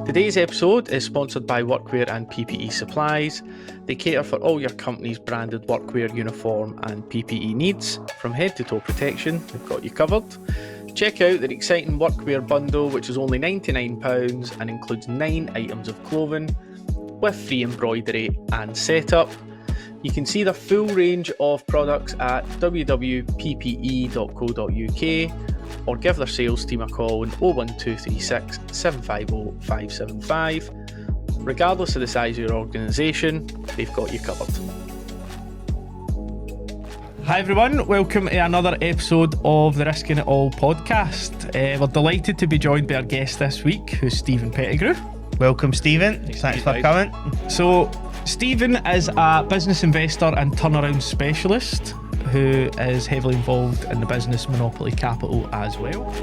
Today's episode is sponsored by Workwear and PPE Supplies. They cater for all your company's branded workwear, uniform and PPE needs. From head to toe protection, they've got you covered. Check out their exciting workwear bundle, which is only £99 and includes 9 items of clothing with free embroidery and setup. You can see their full range of products at www.ppe.co.uk or give their sales team a call on 01236 750 575. Regardless of the size of your organisation, they've got you covered. Hi everyone, welcome to another episode of the Risking It All podcast. We're delighted to be joined by our guest this week, who's Steven Pettigrew. Welcome, Steven. Thanks for coming. So, Steven is a business investor and turnaround specialist who is heavily involved in the business Monopoli Capital as well.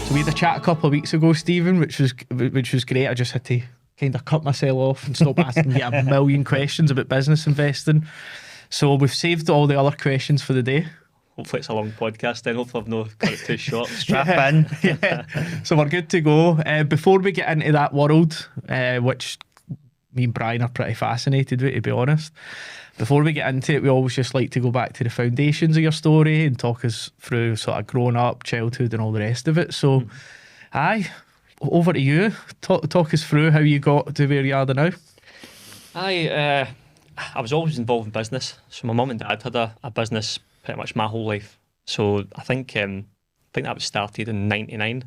So we had a chat a couple of weeks ago, Steven, which was great. I just had to kind of cut myself off and stop asking you a million questions about business investing. So we've saved all the other questions for the day. Hopefully it's a long podcast then. Hopefully I've not cut it too short. Strap in. Yeah. So we're good to go. Before we get into that world, which me and Brian are pretty fascinated with, to be honest. Before we get into it, we always just like to go back to the foundations of your story and talk us through sort of growing up, childhood and all the rest of it. So, over to you. Talk us through how you got to where you are now. I was always involved in business. So my mum and dad had a business pretty much my whole life. So I think that was started in '99.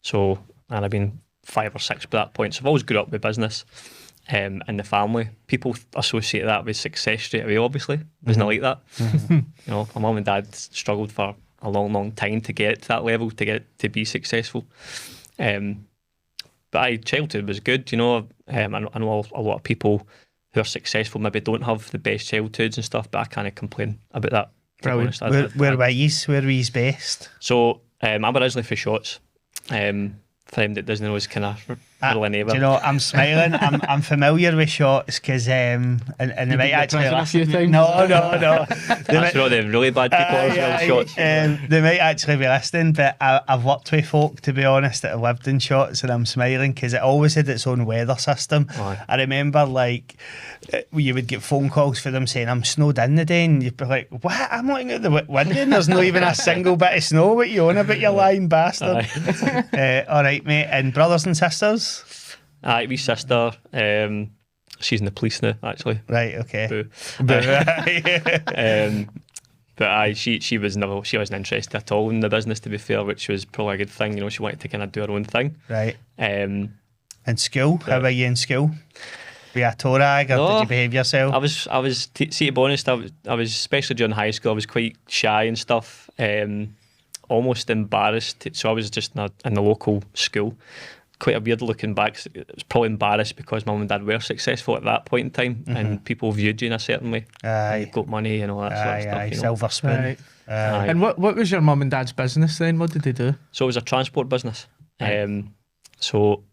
So, and I've been 5 or 6 by that point. So I've always grew up with business. In the family, people associate that with success straight away. Obviously, wasn't like that. You know, my mum and dad struggled for a long time to get to that level, to be successful. But childhood was good. You know, I know a lot of people who are successful maybe don't have the best childhoods and stuff, but I can't complain about that. Brilliant. Where were you based? So I'm originally from Shotts. For them that doesn't know, is kind of really neighbour. Do you know, I'm smiling. I'm familiar with Shotts because and they might actually listen. No. That's not the really bad people as well. Shotts. They might actually be listening, but I've worked with folk, to be honest, that have lived in Shotts, and I'm smiling because it always had its own weather system. I remember you would get phone calls for them saying I'm snowed in today, and you'd be like, what? I'm looking at the window and there's not even a single bit of snow. What you on about, you lying bastard? All right, mate. And brothers and sisters? Wee sister, she's in the police now, actually. Right, okay. Boo. But she wasn't interested at all in the business, to be fair, which was probably a good thing. You know, she wanted to kind of do her own thing. Right. In school, how were you in school? Were you a toe rag, or did you behave yourself? I was to be honest, I was especially during high school, I was quite shy and stuff. Almost embarrassed. So I was just in the local school. Quite a weird looking back. I was probably embarrassed because mum and dad were successful at that point in time, and people viewed you in a certain way. Aye. You've got money and all that sort of stuff. You know? Silver spoon. Right. And what was your mum and dad's business then? What did they do? So it was a transport business. Right. So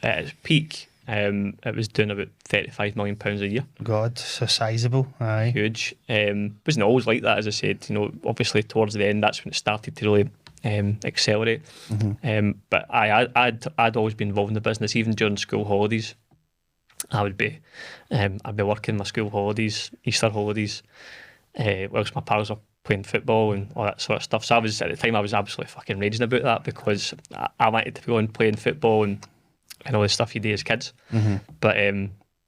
at its peak, it was doing about £35 million a year. God, so sizable. Aye. Huge. Wasn't always like that, as I said. You know, obviously towards the end, that's when it started to really accelerate. But I'd always been involved in the business, even during school holidays. I'd be working my school holidays, Easter holidays, whilst my pals were playing football and all that sort of stuff. So at the time I was absolutely fucking raging about that, because I wanted to go and playing football and all the stuff you do as kids. But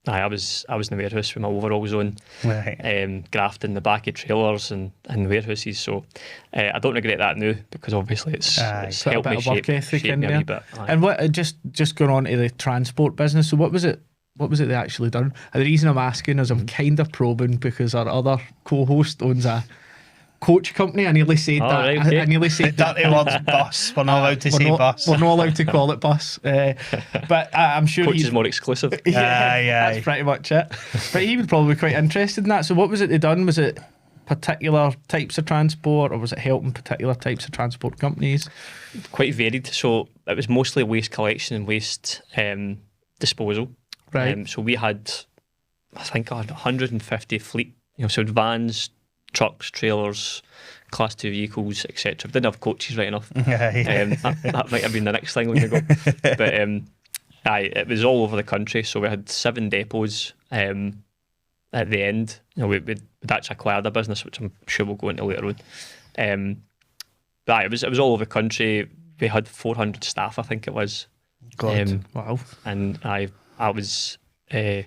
I was in the warehouse with my overalls on, right. grafting the back of trailers and warehouses. So I don't regret that now, because obviously it's helped me shape me a wee bit. And what just going on to the transport business, so what was it they actually done? And the reason I'm asking is I'm kind of probing because our other co-host owns a coach company. I nearly said that. Right, okay. I nearly said that. The word's bus. We're not allowed to say bus. We're not allowed to call it bus. But I'm sure coach is more exclusive. That's pretty much it. But he would probably be quite interested in that. So what was it they done? Was it particular types of transport, or was it helping particular types of transport companies? Quite varied. So it was mostly waste collection and waste disposal. Right. So we had, I think, 150 fleet. You know, so vans, trucks, trailers, Class 2 vehicles, etc. We didn't have coaches right enough. Aye. That might have been the next thing on the go. But it was all over the country. So we had 7 depots at the end. We'd actually acquired a business, which I'm sure we'll go into later on. But it was all over the country. We had 400 staff, I think it was. God, wow. And I was, the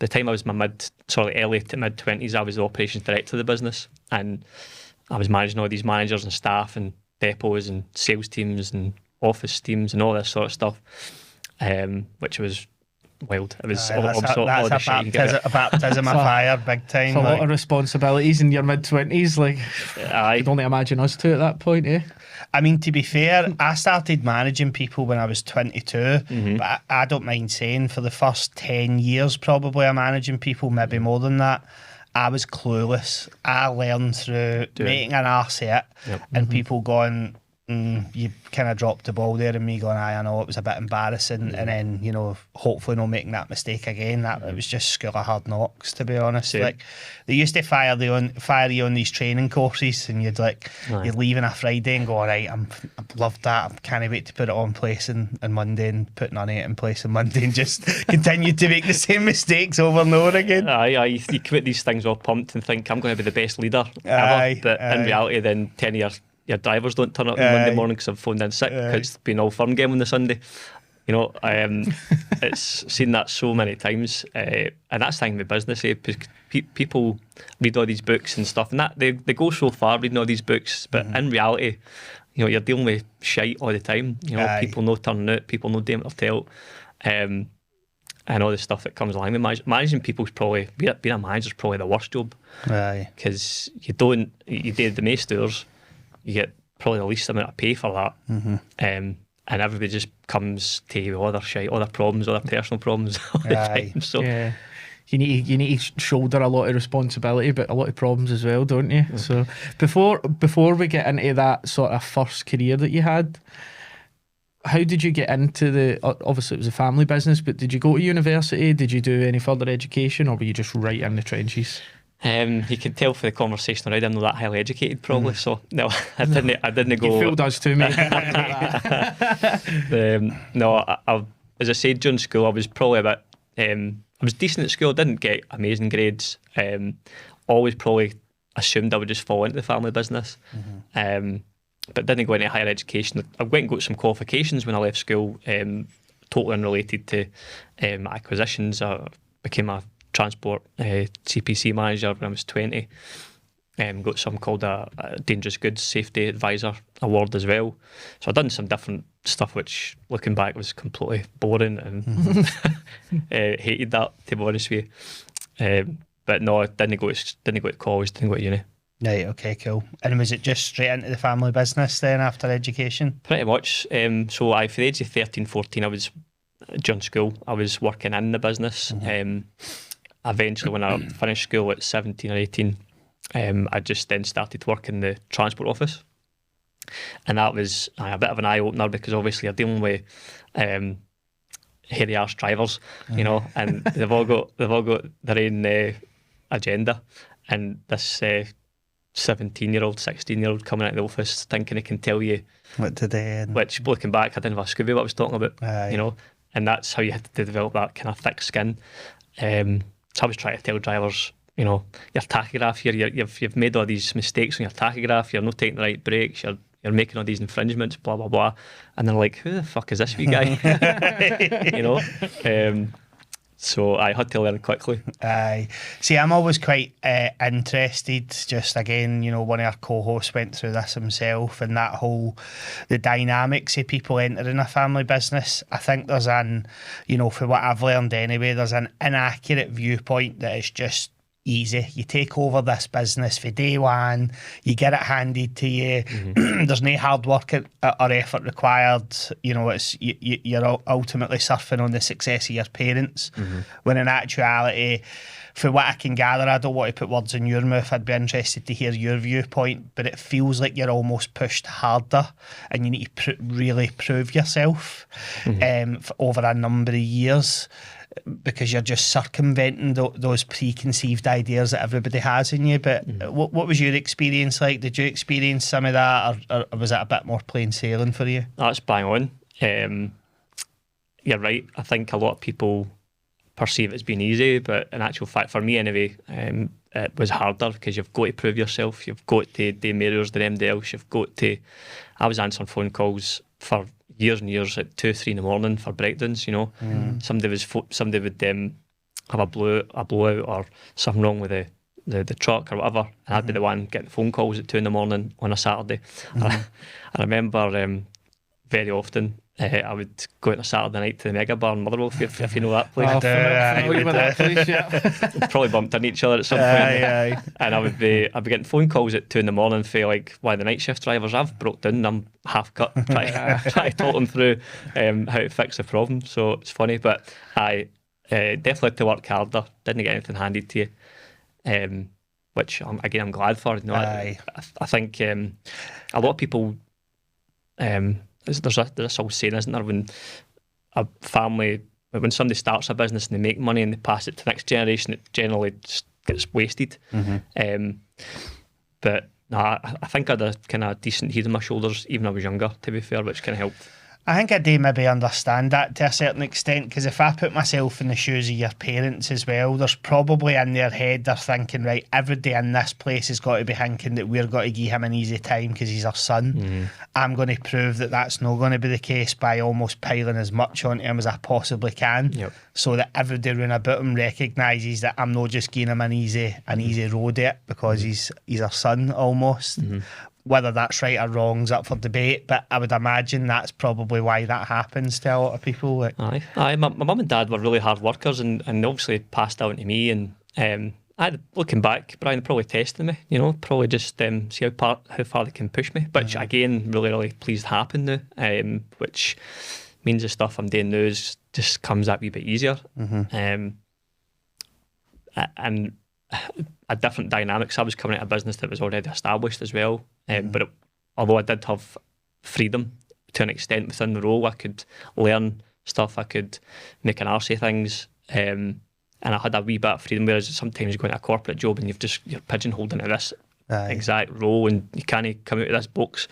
time I was early to mid 20s, I was the operations director of the business, and I was managing all these managers and staff and depots and sales teams and office teams and all this sort of stuff, which was wild. It was that's a baptism of fire, big time. It's a lot of responsibilities in your mid-20s. Like, I can only imagine us two at that point, eh? I mean, to be fair, I started managing people when I was 22, but I don't mind saying for the first 10 years probably of managing people, maybe more than that, I was clueless. I learned through making an arse of it and people going, you kind of dropped the ball there, and me going, I know it was a bit embarrassing, and then, you know, hopefully not making that mistake again. It was just school of hard knocks, to be honest. Same. Like, they used to fire you on these training courses, and you'd you're leaving a Friday and go, all right, I've loved that, I can't wait to put it on place on Monday, and put none of it in place on Monday, and just continue to make the same mistakes over and over again. You come at these things all pumped and think, I'm going to be the best leader ever, but in reality then 10 years your drivers don't turn up on Monday morning because I've phoned in sick because it's been all firm game on the Sunday. You know, it's seen that so many times, and that's the thing with business. People read all these books and stuff, and that they go so far reading all these books, but in reality, you know, you're dealing with shite all the time. You know, people no turning out, people no doing what they're told, and all the stuff that comes along with managing people's probably being a manager is probably the worst job, because you do the most hours. You get probably the least amount of pay for that. And everybody just comes to you with all their shite, all their problems, all their personal problems all the time. So you need to shoulder a lot of responsibility, but a lot of problems as well, don't you? So before we get into that sort of first career that you had, how did you get into obviously it was a family business, but did you go to university? Did you do any further education, or were you just right in the trenches? You can tell for the conversation already I'm not that highly educated probably, so no, I didn't go. You fooled us too, mate. No, as I said, during school I was probably I was decent at school, didn't get amazing grades, always probably assumed I would just fall into the family business, but didn't go into higher education. I went and got some qualifications when I left school, totally unrelated to acquisitions. I became a transport CPC manager when I was 20. Got something called a Dangerous Goods Safety Advisor award as well. So I've done some different stuff which, looking back, was completely boring and hated that, to be honest with you. But no, I didn't go to college, didn't go to uni. Right, okay, cool. And was it just straight into the family business then after education? Pretty much. So for the age of 13, 14, I was during school, I was working in the business. Eventually, when I finished school at 17 or 18, I just then started to work in the transport office, and that was a bit of an eye opener, because obviously you're dealing with hairy arse drivers, you know, and they've all got their own agenda, and this 17-year-old, 16-year-old coming out of the office thinking he can tell you what to do, which, looking back, I didn't have a Scooby what I was talking about, you know, and that's how you had to develop that kind of thick skin. So I was trying to tell drivers, you know, your tachograph here, you've made all these mistakes on your tachograph, you're not taking the right brakes, you're making all these infringements, blah, blah, blah. And they're like, who the fuck is this wee guy? You know? So I had to learn quickly. See, I'm always quite interested, just again, you know, one of our co-hosts went through this himself, and that whole, the dynamics of people entering a family business. I think there's you know, for what I've learned anyway, there's an inaccurate viewpoint that it's just easy. You take over this business for day one, you get it handed to you. There's no hard work or effort required. You know, it's you're ultimately surfing on the success of your parents. When in actuality, for what I can gather, I don't want to put words in your mouth, I'd be interested to hear your viewpoint, but it feels like you're almost pushed harder, and you need to really prove yourself over a number of years. because you're just circumventing those preconceived ideas that everybody has in you. But what was your experience like? Did you experience some of that, or was it a bit more plain sailing for you? That's bang on. You're right. I think a lot of people perceive it as being easy, but in actual fact, for me anyway, it was harder because you've got to prove yourself. You've got to do mirrors than anybody else. You've got to. I was answering phone calls for years and years at 2, 3 in the morning for breakdowns. You know, somebody would have a blowout or something wrong with the truck or whatever, and I'd be the one getting phone calls at 2 in the morning on a Saturday. I remember very often. I would go on a Saturday night to the Mega Bar in Motherwell, if you know that place. Probably bumped into each other at some point. And I'd be getting phone calls at 2 in the morning for like one of the night shift drivers. I've broke down, I'm half cut, try to talk them through how to fix the problem. So it's funny, but I definitely had to work harder. Didn't get anything handed to you, which I'm glad for. You know, I think a lot of people. There's this old saying, isn't there, when somebody starts a business and they make money and they pass it to the next generation, it generally just gets wasted. But no, I think I had a kind of decent head on my shoulders even when I was younger, to be fair, which kind of helped. I think I do maybe understand that to a certain extent, because if I put myself in the shoes of your parents as well, there's probably in their head they're thinking, right, everybody in this place has got to be thinking that we're going to give him an easy time because he's our son. I'm going to prove that that's not going to be the case by almost piling as much onto him as I possibly can, so that everybody around about him recognises that I'm not just giving him an easy road at it because he's our son almost. Whether that's right or wrong's up for debate, but I would imagine that's probably why that happens to a lot of people. Like, my mum and dad were really hard workers, and obviously passed down to me. And looking back, Brian, probably testing me. You know, probably just see how far they can push me. Which again, really pleased happened now. Which means the stuff I'm doing now just comes that wee bit easier. And a different dynamics. I was coming at a business that was already established as well. But although I did have freedom to an extent within the role, I could learn stuff, I could make an arse of things, and I had a wee bit of freedom, whereas sometimes you go into a corporate job and you're pigeonholed into this exact role and you can't come out of this box.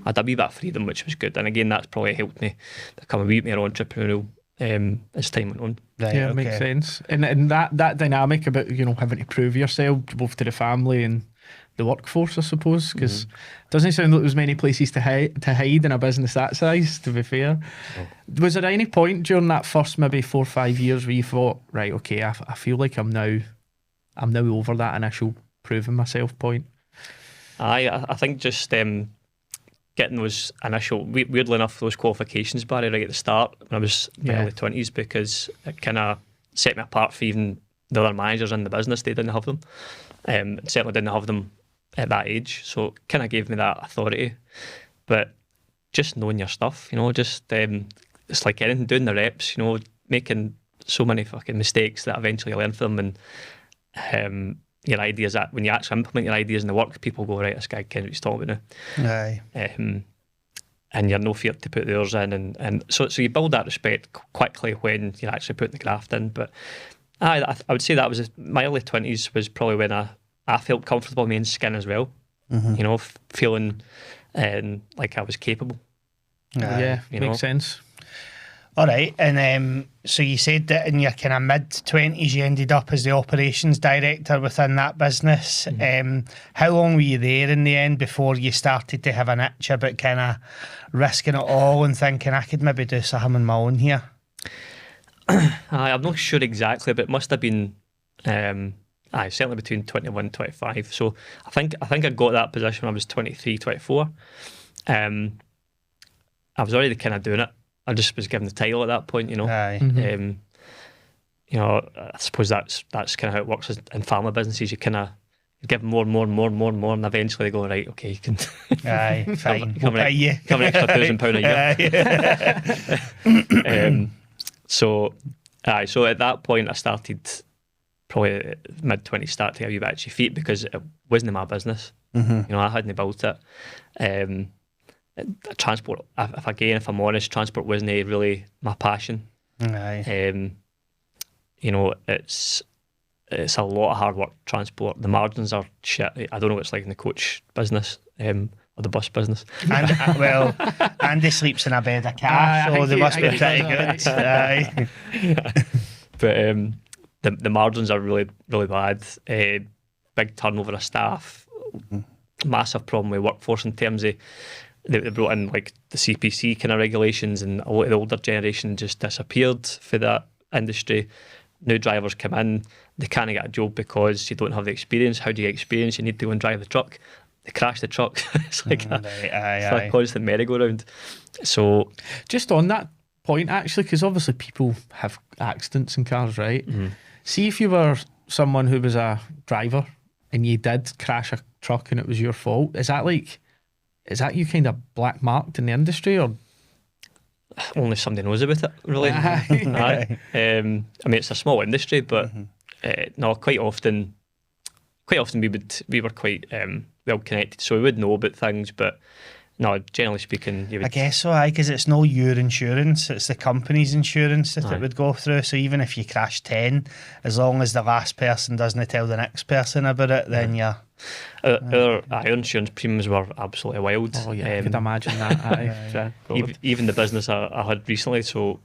I had a wee bit of freedom, which was good, and again that's probably helped me become a wee bit more entrepreneurial as time went on. Makes sense. And that dynamic about, you know, having to prove yourself both to the family and the workforce, I suppose, because it doesn't sound like there's many places to hide in a business that size, to be fair. Was there any point during that first maybe 4 or 5 years where you thought, right, okay, I feel like I'm now over that initial proving myself point? I think just getting those initial, weirdly enough, those qualifications, Barry, right at the start when I was in my early 20s, because it kind of set me apart for even the other managers in the business. They didn't have them. Certainly didn't have them at that age, so it kind of gave me that authority. But just knowing your stuff, you know, just it's like anything, doing the reps, you know, making so many fucking mistakes that eventually you learn from them, and your ideas, that when you actually implement your ideas in the work, people go, right, this guy can what he's talking about now. And you're no fear to put yours in, and so you build that respect quickly when you're actually putting the graft in. But I would say that was my early 20s was probably when I felt comfortable in my own skin as well. You know, feeling like I was capable. Makes sense. All right, and so you said that in your kind of mid-20s you ended up as the operations director within that business. How long were you there in the end before you started to have an itch about kind of risking it all and thinking I could maybe do something on my own here? I'm not sure exactly, but it must have been certainly between 21 and 25. So I think I got that position when I was 23, 24. I was already kind of doing it. I just was given the title at that point, you know. You know, I suppose that's kind of how it works in family businesses. You kind of give them more, and eventually they go, right, okay, you can. Fine. Come an extra £1,000 a year. So at that point, I started probably mid-20s, start to get a wee bit itchy feet because it wasn't my business. You know, I hadn't built it. Transport, if I'm honest, transport wasn't really my passion. you know, it's a lot of hard work, transport. The margins are shit. I don't know what it's like in the coach business or the bus business. And, well, Andy sleeps in a bed of cash, so they must be pretty good. Aye. But the margins are really, really bad. Big turnover of staff. Massive problem with workforce in terms of they brought in like the CPC kind of regulations, and a lot of the older generation just disappeared for that industry. New drivers come in, they can't get a job because you don't have the experience. How do you get experience? You need to go and drive the truck. They crash the truck. It's like a constant merry-go-round. So, just on that point, actually, because obviously people have accidents in cars, right? See if you were someone who was a driver and you did crash a truck and it was your fault. Is that you kind of black marked in the industry, or only somebody knows about it, really? Aye. I mean, it's a small industry, but no, quite often we were quite well connected, so we would know about things. But no, generally speaking, you would. I guess so, because it's no your insurance; it's the company's insurance that it would go through. So even if you crash 10, as long as the last person doesn't tell the next person about it, then you're. Our insurance premiums were absolutely wild. Oh yeah, I could imagine that. Even the business I had recently, so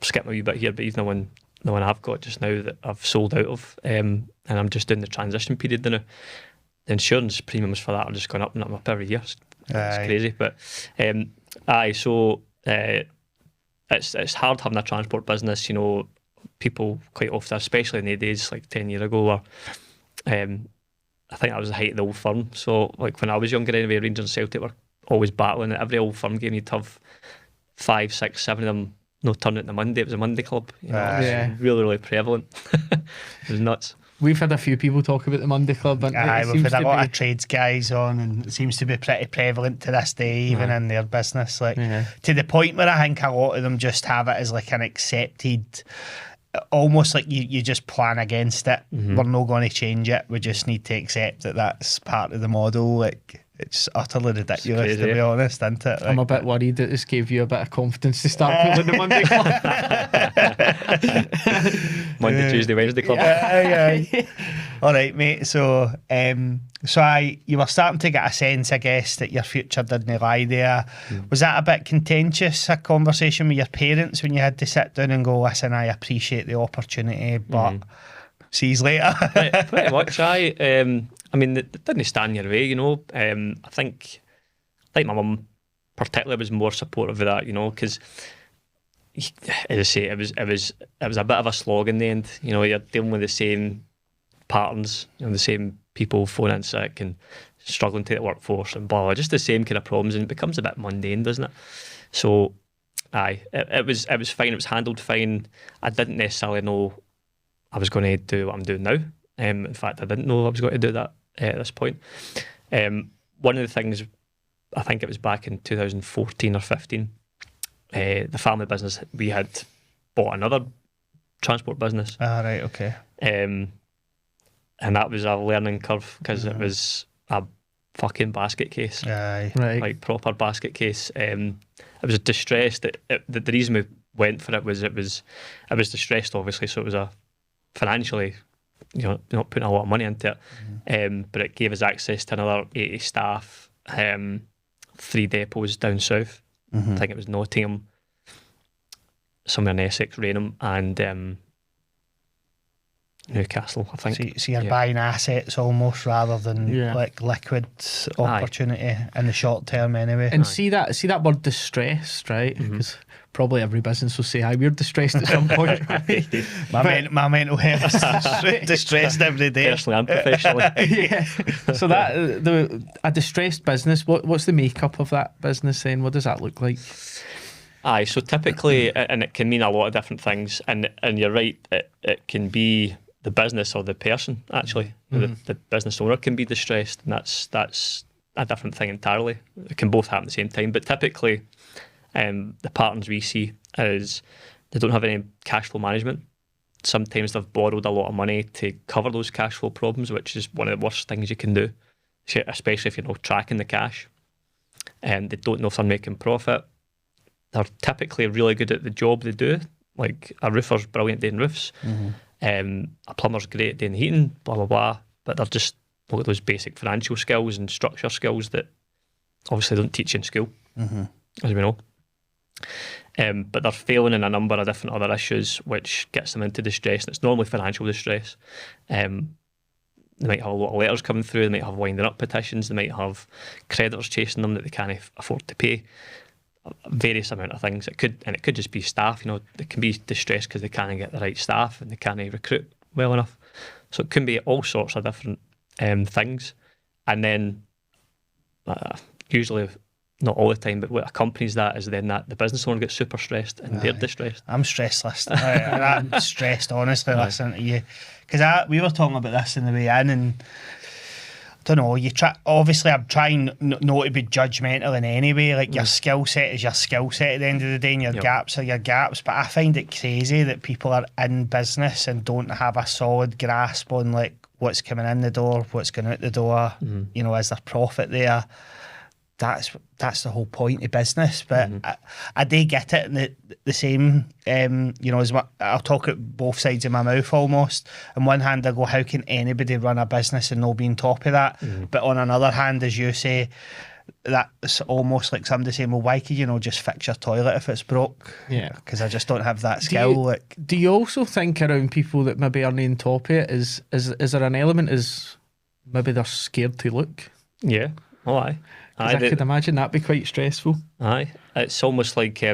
skip a wee bit here, but even the one I've got just now that I've sold out of, and I'm just doing the transition period now. The insurance premiums for that are just going up and up every year. It's crazy, but so it's hard having a transport business. You know, people quite often, especially in the days like 10 years ago, were I think that was the height of the old firm. So like when I was younger anyway, Rangers and Celtic were always battling. At every old firm game you'd have 5, 6, 7 of them no turn it the Monday. It was a Monday club. You know, it was really, really prevalent. It was nuts. We've had a few people talk about the Monday Club. And we've had a lot of trades guys on, and it seems to be pretty prevalent to this day, even in their business. Like to the point where I think a lot of them just have it as like an accepted, almost like you just plan against it. We're not going to change it. We just need to accept that that's part of the model. Like it's utterly ridiculous, to be honest, isn't it? Like, I'm a bit worried that this gave you a bit of confidence to start building the Monday Club. Monday, Tuesday, Wednesday Club. All right, mate. So, you were starting to get a sense, I guess, that your future didn't lie there. Was that a bit contentious, a conversation with your parents when you had to sit down and go, listen, I appreciate the opportunity, but see you later? Pretty much, I mean, it didn't stand your way, you know. I think my mum particularly was more supportive of that, you know, because as I say, it was a bit of a slog in the end. You know, you're dealing with the same patterns, you know, the same people phoning in sick and struggling to get the workforce and blah, just the same kind of problems, and it becomes a bit mundane, doesn't it? So, it was fine. It was handled fine. I didn't necessarily know I was going to do what I'm doing now. In fact, I didn't know I was going to do that at this point. One of the things, I think it was back in 2014 or 15, the family business, we had bought another transport business. Right, okay. And that was a learning curve because it was a fucking basket case. Right. Like proper basket case. It was distressed. The reason we went for it was distressed, obviously, so it was a financially, you know, not putting a lot of money into it, but it gave us access to another 80 staff, 3 depots down south. I think it was Nottingham, somewhere in Essex, Rainham, and Newcastle, I think. So you're buying assets almost rather than like liquid opportunity in the short term anyway. And see that word distressed, right? Because probably every business will say, we're distressed at some point. Right? my mental health is distressed every day. Personally and professionally. So that a distressed business, what's the makeup of that business then? What does that look like? So typically, and it can mean a lot of different things, and you're right, it can be the business or the person, actually. The business owner can be distressed, and that's a different thing entirely. It can both happen at the same time, but typically the patterns we see is they don't have any cash flow management. Sometimes they've borrowed a lot of money to cover those cash flow problems, which is one of the worst things you can do, especially if you're not tracking the cash. And they don't know if they're making profit. They're typically really good at the job they do. Like a roofer's brilliant doing roofs. A plumber's great at doing heating, blah, blah, blah. But they're just look at those basic financial skills and structure skills that obviously don't teach you in school, as we know. But they're failing in a number of different other issues, which gets them into distress. And it's normally financial distress. They might have a lot of letters coming through. They might have winding up petitions. They might have creditors chasing them that they can't afford to pay. Various amount of things. It could just be staff. They can be distressed because they can't get the right staff and they can't recruit well enough. So it can be all sorts of different things. And then usually, not all the time, but what accompanies that is then that the business owner gets super stressed and they're distressed. I'm stressed listening. I'm stressed, honestly, listening to you. Because we were talking about this in the way in, and I don't know, obviously I'm trying not to be judgmental in any way. Like, your skill set is your skill set at the end of the day, and your gaps are your gaps. But I find it crazy that people are in business and don't have a solid grasp on like what's coming in the door, what's going out the door, is there profit there? That's the whole point of business. But I do get it in the same, as I'll talk at both sides of my mouth almost. On one hand, I go, how can anybody run a business and not be on top of that? But on another hand, as you say, that's almost like somebody saying, well, why could you not just fix your toilet if it's broke? Yeah. Because I just don't have that skill. Do you also think around people that maybe aren't on top of it, is there an element as maybe they're scared to look? Yeah. Oh, aye. I could imagine that'd be quite stressful. Aye. It's almost like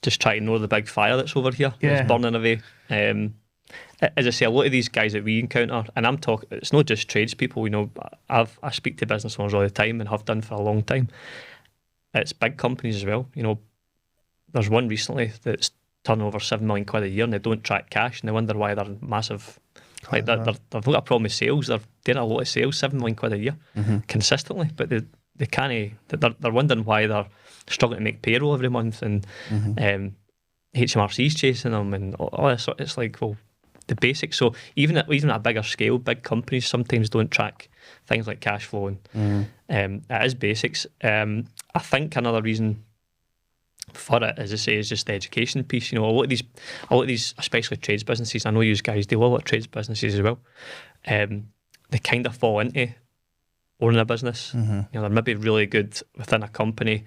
just trying to know the big fire that's over here. Yeah. It's burning away. As I say, a lot of these guys that we encounter, and I'm talking, it's not just tradespeople, I speak to business owners all the time and have done for a long time. It's big companies as well. There's one recently that's turning over 7 million quid a year and they don't track cash and they wonder why they're massive. Like they've got a problem with sales. They're doing a lot of sales, 7 million quid a year consistently, but they can't. They're wondering why they're struggling to make payroll every month, and HMRC's chasing them, and all this. It's like, well, the basics. So even at a bigger scale, big companies sometimes don't track things like cash flow, and it is basics. I think another reason for it, as I say, is just the education piece. A lot of these, especially trades businesses. I know you guys do a lot of trades businesses as well. They kind of fall into owning a business. They're maybe really good within a company.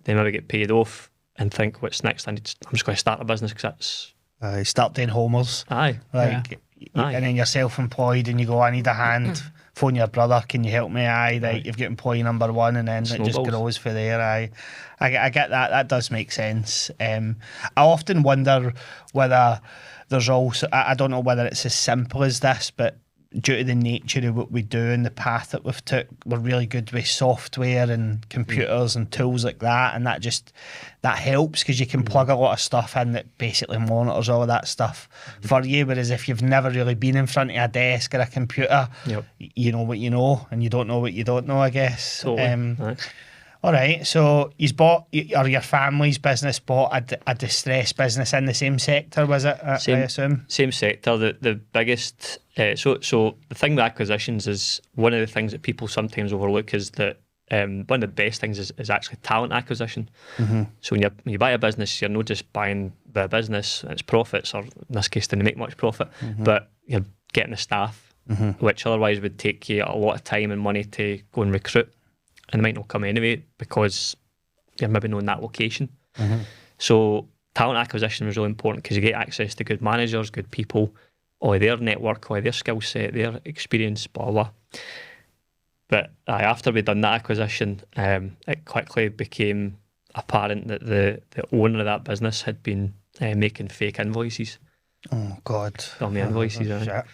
They maybe get paid off and think, what's next? I'm just going to start a business because that's... start doing homers. Aye. Aye. And then you're self-employed and you go, I need a hand. Phone your brother, can you help me? Aye. Right, you've got employee number one, and then it just grows for there. Aye. I get that. That does make sense. I often wonder whether there's also... I don't know whether it's as simple as this, but due to the nature of what we do and the path that we've took, we're really good with software and computers and tools like that, and that helps because you can plug a lot of stuff in that basically monitors all of that stuff for you, whereas if you've never really been in front of a desk or a computer, you know what you know and you don't know what you don't know, I guess. Totally. All right, so your family's business bought a distressed business in the same sector, was it? I assume same sector. The biggest. So the thing with acquisitions is one of the things that people sometimes overlook is that one of the best things is actually talent acquisition. So when you buy a business, you're not just buying the business and its profits, or in this case, didn't make much profit, but you're getting the staff, which otherwise would take you a lot of time and money to go and recruit. And they might not come anyway because you're maybe not in that location. So talent acquisition was really important because you get access to good managers, good people, all of their network, all of their skill set, their experience, blah, blah. But after we'd done that acquisition, it quickly became apparent that the owner of that business had been making fake invoices. Oh, God. On the invoices. That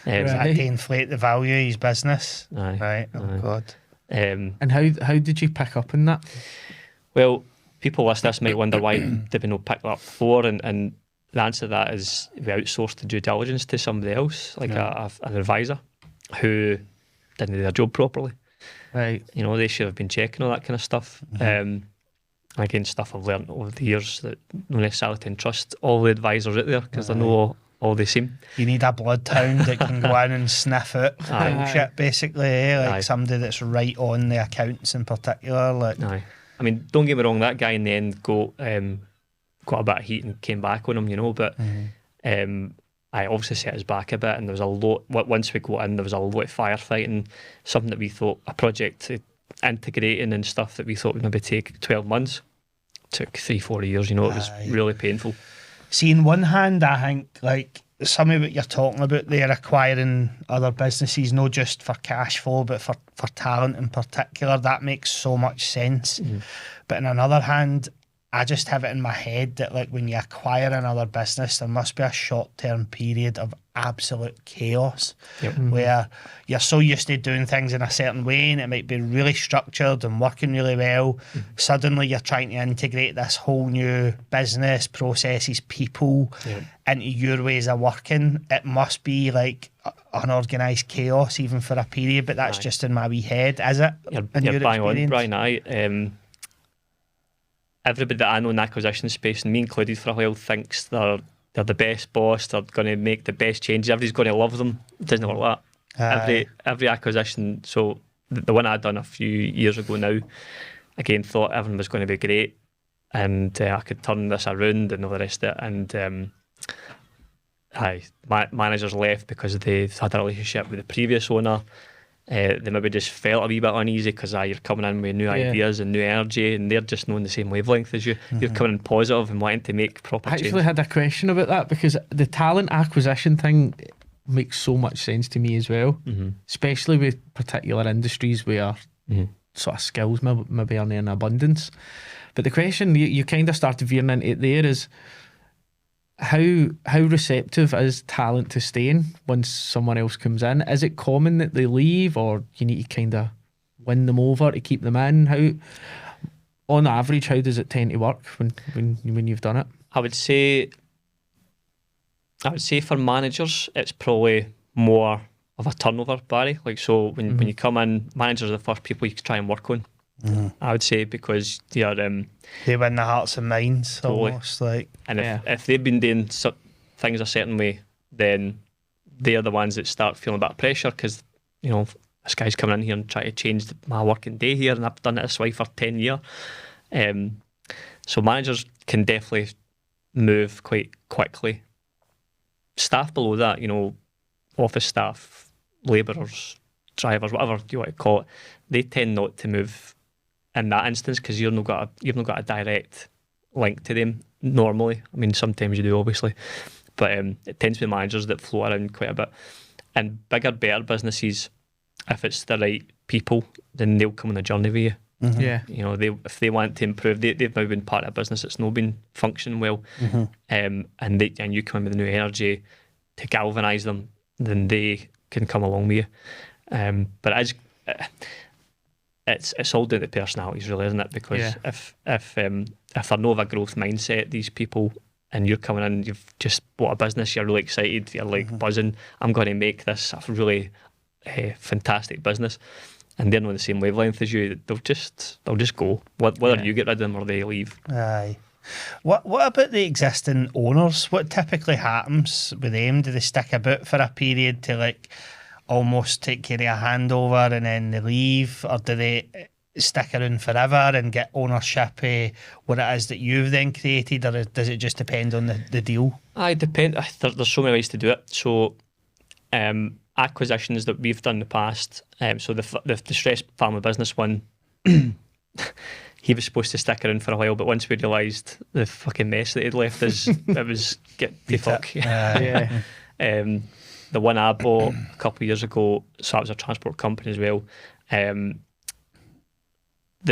to inflate the value of his business. Right. Oh, God. And how did you pick up on that? Well, people listening to this might wonder why did we not pick that up before, and the answer to that is we outsourced the due diligence to somebody else, like an advisor who didn't do their job properly. Right. They should have been checking all that kind of stuff. Again, stuff I've learned over the years that not necessarily to trust all the advisors out there because they're not all the same. You need a bloodhound that can go in and sniff out bullshit, basically, like somebody that's right on the accounts in particular. Aye. I mean, don't get me wrong, that guy in the end got a bit of heat and came back on him, but I obviously set us back a bit, and there was a lot. Once we got in, there was a lot of firefighting. Something that we thought, a project integrating and stuff that we thought would maybe take 12 months, took 3-4 years. It was really painful. See, on one hand, I think like some of what you're talking about there, acquiring other businesses, not just for cash flow, but for talent in particular, that makes so much sense. But on another hand, I just have it in my head that like when you acquire another business, there must be a short-term period of absolute chaos where you're so used to doing things in a certain way and it might be really structured and working really well. Suddenly you're trying to integrate this whole new business, processes, people into your ways of working. It must be like unorganised chaos even for a period, but that's just in my wee head, is it? You're bang on, Brian. Everybody that I know in the acquisition space, and me included for a while, thinks they're the best boss, they're going to make the best changes, everybody's going to love them. It doesn't work like that. Every acquisition, so the one I'd done a few years ago now, again, thought everyone was going to be great and I could turn this around and all the rest of it. And managers left because they had a relationship with the previous owner. They maybe just felt a wee bit uneasy because you're coming in with new ideas and new energy, and they're just not on the same wavelength as you. You're coming in positive and wanting to make proper change. I actually had a question about that because the talent acquisition thing makes so much sense to me as well, especially with particular industries where sort of skills maybe are in abundance. But the question you kind of started veering into it there is, how receptive is talent to staying once someone else comes in? Is it common that they leave, or you need to kind of win them over to keep them in? How, on average, how does it tend to work when you've done it? I would say for managers, it's probably more of a turnover, Barry. Like, so when you come in, managers are the first people you try and work on. I would say, because they win the hearts and minds, totally. Almost like. And if they've been doing things a certain way, then they're the ones that start feeling a bit of pressure because this guy's coming in here and trying to change my working day here, and I've done it this way for 10 years. So managers can definitely move quite quickly. Staff below that, office staff, labourers, drivers, whatever you want to call it, they tend not to move in that instance because you've not got a direct link to them normally. I mean, sometimes you do, obviously, but it tends to be managers that float around quite a bit. And bigger, better businesses, if it's the right people, then they'll come on the journey with you. Yeah, if they want to improve, they've now been part of a business that's not been functioning well, and you come in with a new energy to galvanise them, then they can come along with you. But it's all down to personalities, really, isn't it? Because if they're not of a growth mindset, these people, and you're coming in, you've just bought a business, you're really excited, you're like buzzing, I'm going to make this a really fantastic business, and they're not on the same wavelength as you, they'll just go, whether you get rid of them or they leave. Aye. What about the existing owners? What typically happens with them? Do they stick about for a period to like almost take care of a handover and then they leave, or do they stick around forever and get ownership of what it is that you've then created, or does it just depend on the deal? It depends. There's so many ways to do it. So acquisitions that we've done in the past, so the Distressed Family Business one, he was supposed to stick around for a while, but once we realised the fucking mess that he'd left us, it was get the fuck. The one I bought a couple of years ago, so that was a transport company as well. The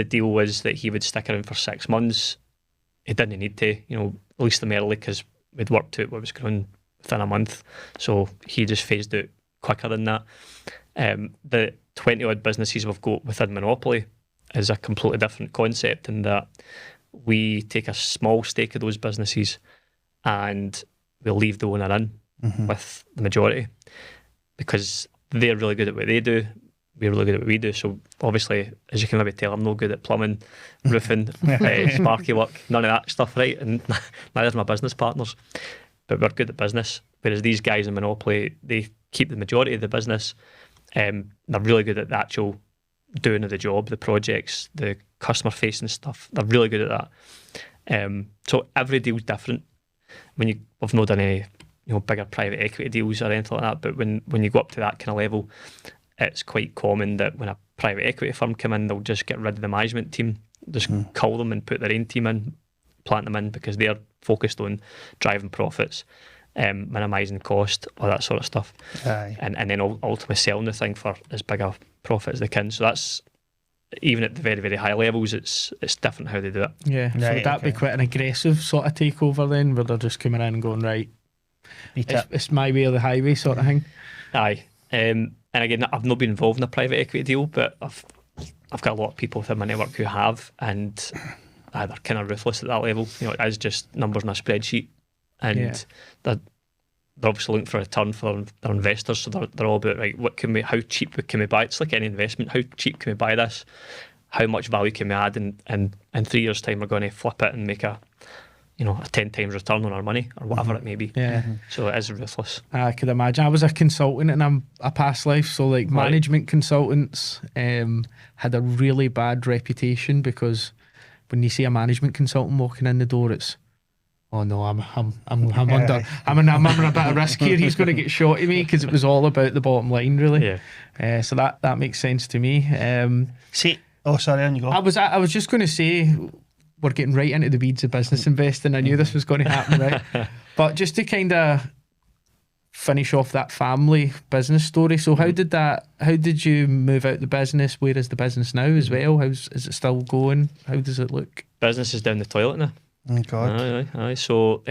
deal was that he would stick around for 6 months. He didn't need to, release them early because we'd worked out what was going on within a month. So he just phased out quicker than that. The 20 odd businesses we've got within Monopoli is a completely different concept in that we take a small stake of those businesses and we'll leave the owner in with the majority, because they're really good at what they do, we're really good at what we do. So obviously, as you can maybe tell, I'm no good at plumbing, roofing, sparky work, none of that stuff, right? And neither's my business partners, but we're good at business. Whereas these guys in Monopoly, they keep the majority of the business. They're really good at the actual doing of the job, the projects, the customer facing stuff. They're really good at that. So every deal's different. We've not done any bigger private equity deals or anything like that. But when you go up to that kind of level, it's quite common that when a private equity firm come in, they'll just get rid of the management team, just cull them and put their own team in, plant them in, because they're focused on driving profits, minimising cost, all that sort of stuff. Aye. And then ultimately selling the thing for as big a profit as they can. So that's, even at the very, very high levels, it's different how they do it. Yeah, so Right, would that be quite an aggressive sort of takeover then, where they're just coming in and going, right, it's my way or the highway sort of thing? Aye. And again, I've not been involved in a private equity deal, but I've got a lot of people within my network who have, and they're kind of ruthless at that level. It is just numbers on a spreadsheet, and they're obviously looking for a return for their investors. So they're all about, right, how cheap can we buy? It's like any investment. How cheap can we buy this? How much value can we add? And in 3 years' time, we're going to flip it and make a 10 times return on our money, or whatever it may be. Yeah. So it is ruthless. I could imagine. I was a consultant in a past life, so like management consultants had a really bad reputation, because when you see a management consultant walking in the door, it's, oh no, I'm under a bit of risk here. He's going to get shot at me, because it was all about the bottom line, really. Yeah. So that makes sense to me. Sorry, on you go. I was just going to say, we're getting right into the weeds of business investing. I knew this was going to happen, right? But just to kind of finish off that family business story. So how did you move out the business? Where is the business now as well? Is it still going? How does it look? Business is down the toilet now. Oh God. Aye. So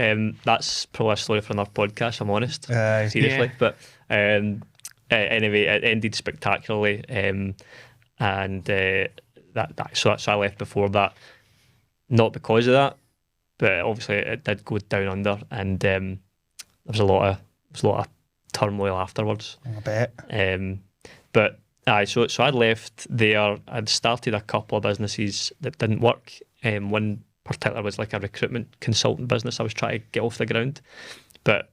that's probably a story for another podcast, I'm honest. Seriously. Yeah. But anyway, it ended spectacularly. So I left before that. Not because of that, but obviously it did go down under, and there was a lot of turmoil afterwards. I bet. But so I'd left there. I'd started a couple of businesses that didn't work. One particular was like a recruitment consultant business I was trying to get off the ground, but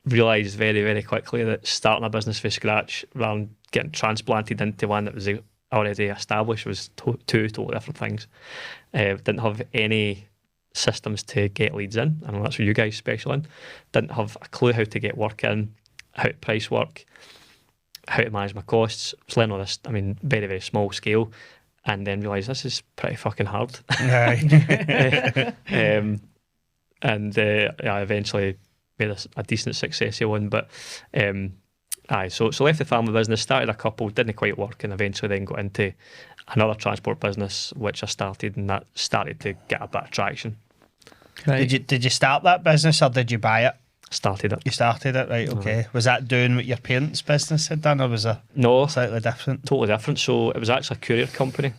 realised very, very quickly that starting a business from scratch rather than getting transplanted into one that was already established was two totally different things. Didn't have any systems to get leads in. I know that's what you guys special in. Didn't have a clue how to get work in, how to price work, how to manage my costs. Was learning all this, very, very small scale, and then realised this is pretty fucking hard. Aye. I eventually made a decent success of one, but so left the family business, started a couple, didn't quite work, and eventually then got into another transport business, which I started, and that started to get a bit of traction. Right. Did you start that business, or did you buy it? Started it. You started it, right? Okay. Was that doing what your parents' business had done, or was it No, slightly different? Totally different. So it was actually a courier company.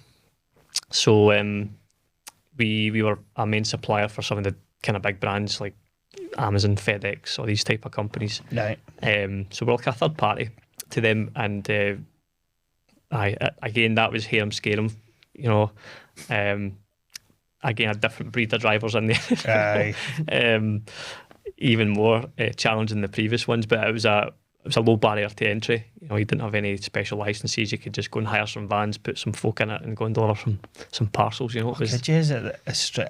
So we were a main supplier for some of the kind of big brands like Amazon, FedEx, all these type of companies. Right. So we're like a third party to them, and again, that was hear 'em, scare 'em. Again, a different breed of drivers in there. Aye. Even more challenging than the previous ones, but it was a low barrier to entry. You didn't have any special licenses. You could just go and hire some vans, put some folk in it, and go and deliver some parcels. Could you? Is it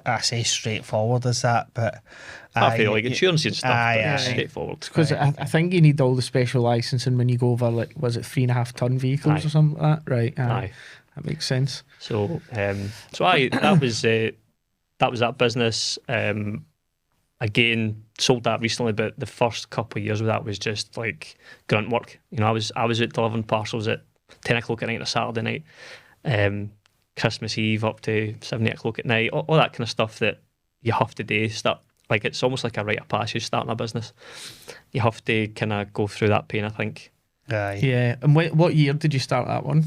I say straightforward as that, but I feel like insurance and stuff. It's straightforward. Because I think you need all the special licensing when you go over, like, was it 3.5 ton vehicles or something like that? Right. Aye. That makes sense. So that was that business. Again, sold that recently, but the first couple of years of that was just like grunt work. I was out delivering parcels at 10 o'clock at night on a Saturday night, Christmas Eve up to 7, 8 o'clock at night, all that kind of stuff that you have to do. It's almost like a rite of passage starting a business. You have to kind of go through that pain, I think. Aye. Yeah. And what year did you start that one?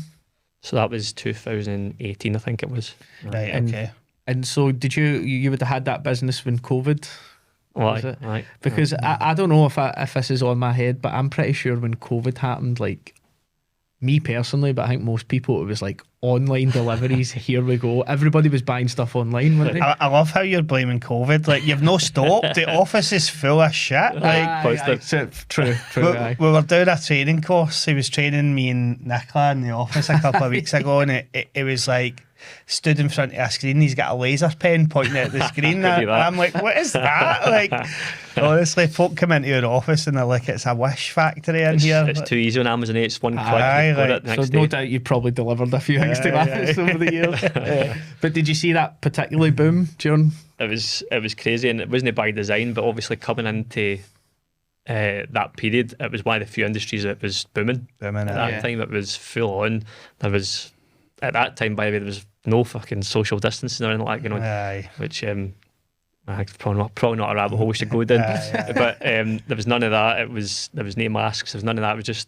So that was 2018, I think it was. Right. Okay. And so did you would have had that business when COVID? Right. Because I don't know if this is on my head, but I'm pretty sure when COVID happened, like, me personally, but I think most people, it was like online deliveries. Here we go. Everybody was buying stuff online, weren't they? I love how you're blaming COVID. Like, you've no stopped. The office is full of shit. Like, true. We were doing a training course. He was training me and Nicola in the office a couple of weeks ago, and it was like stood in front of a screen. He's got a laser pen pointing at the screen. And I'm like, what is that? Like, honestly, folk come into your office and they're like, it's a wish factory in here. It's too easy on Amazon. It's one click. Aye, Got like, it the next So day. no doubt you probably delivered a few things to Mathis over the years. But did you see that particularly boom during? It was crazy, and it wasn't by design, but obviously coming into that period, it was one of the few industries that was booming. At that time, it was full on. There was, at that time, by the way, there was no fucking social distancing or anything like that going on, which probably not a rabbit hole we should go down. But there was none of that. There was no masks. There was none of that. It was just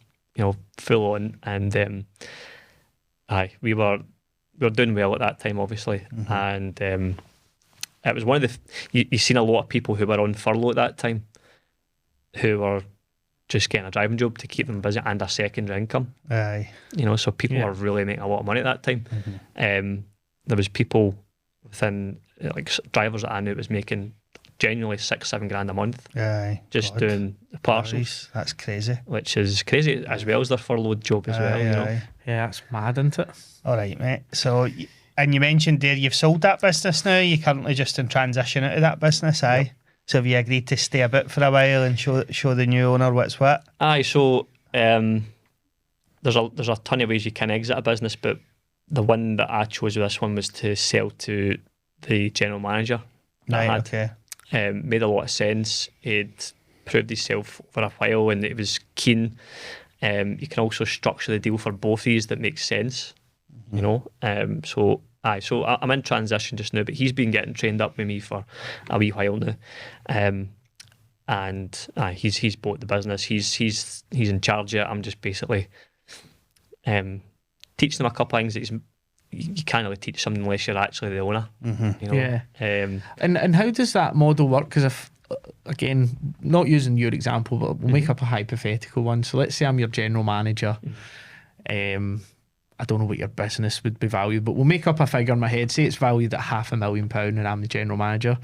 full on, and we were doing well at that time, obviously, and it was one of the you seen a lot of people who were on furlough at that time, who were just getting a driving job to keep them busy and a secondary income. So people were really making a lot of money at that time. There was people within, like drivers that I knew was making genuinely $6-7 grand a month. Just doing the parcels. That's crazy. Which is crazy, as well as their furloughed job as well. Yeah, that's mad, isn't it? All right, mate. So, and you mentioned there you've sold that business now. You're currently just in transition out of that business, Yep. So have you agreed to stay a bit for a while and show the new owner what's what? So there's a ton of ways you can exit a business, but the one that I chose with this one was to sell to the general manager. Okay. Made a lot of sense. He'd proved himself for a while, and it was keen. You can also structure the deal for both of these that makes sense. So I'm in transition just now, but he's been getting trained up with me for a wee while now, and he's bought the business. He's in charge of it. I'm just basically teaching him a couple of things that you can't really teach someone unless you're actually the owner. Yeah. And how does that model work? Because if, again, not using your example, but we'll make up a hypothetical one. So let's say I'm your general manager. I don't know what your business would be valued, but we'll make up a figure in my head. Say it's valued at £500,000 and I'm the general manager.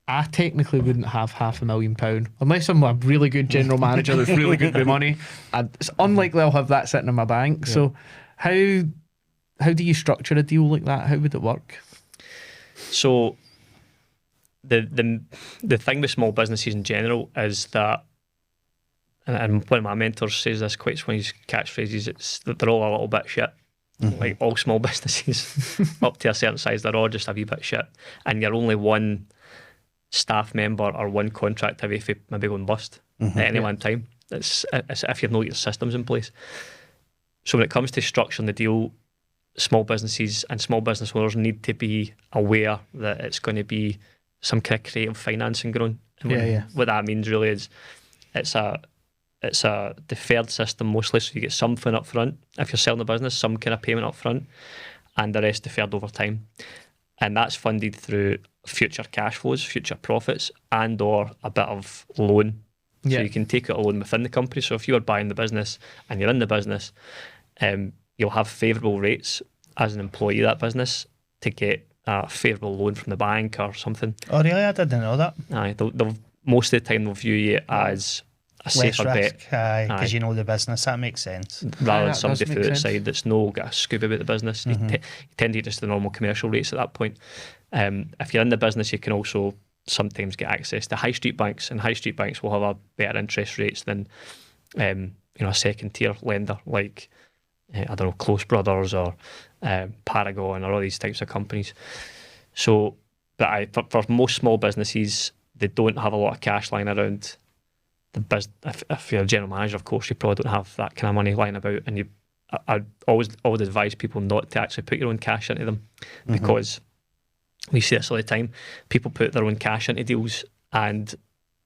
I technically wouldn't have £500,000 unless I'm a really good general manager that's really good with money. It's unlikely I'll have that sitting in my bank. Yeah. So how do you structure a deal like that? How would it work? So the thing with small businesses in general is that, and one of my mentors says this quite, one of his catchphrases, it's that they're all a little bit shit. Like all small businesses up to a certain size, they're all just a wee bit shit. And you're only one staff member or one contract away from maybe going bust at any one time. It's if you've not your systems in place. So when it comes to structuring the deal, small businesses and small business owners need to be aware that it's going to be some kind of creative financing going on. And what that means really is it's a deferred system mostly, so you get something up front if you're selling the business, some kind of payment up front, and the rest deferred over time. And that's funded through future cash flows, future profits, and or a bit of loan. So you can take out a loan within the company. So if you are buying the business and you're in the business, you'll have favourable rates as an employee of that business to get a favourable loan from the bank or something. Oh really? I didn't know that. Aye, they'll most of the time they'll view you as a safer bet. Because you know the business, that makes sense. Rather than somebody from the outside that's got a scoop about the business. You tend to just the normal commercial rates at that point. If you're in the business, you can also sometimes get access to high street banks, and high street banks will have a better interest rates than a second tier lender like I don't know, Close Brothers or Paragon or all these types of companies. So, but for most small businesses, they don't have a lot of cash lying around. If you're a general manager, of course, you probably don't have that kind of money lying about, and I would advise people not to actually put your own cash into them, because we see this all the time. People put their own cash into deals and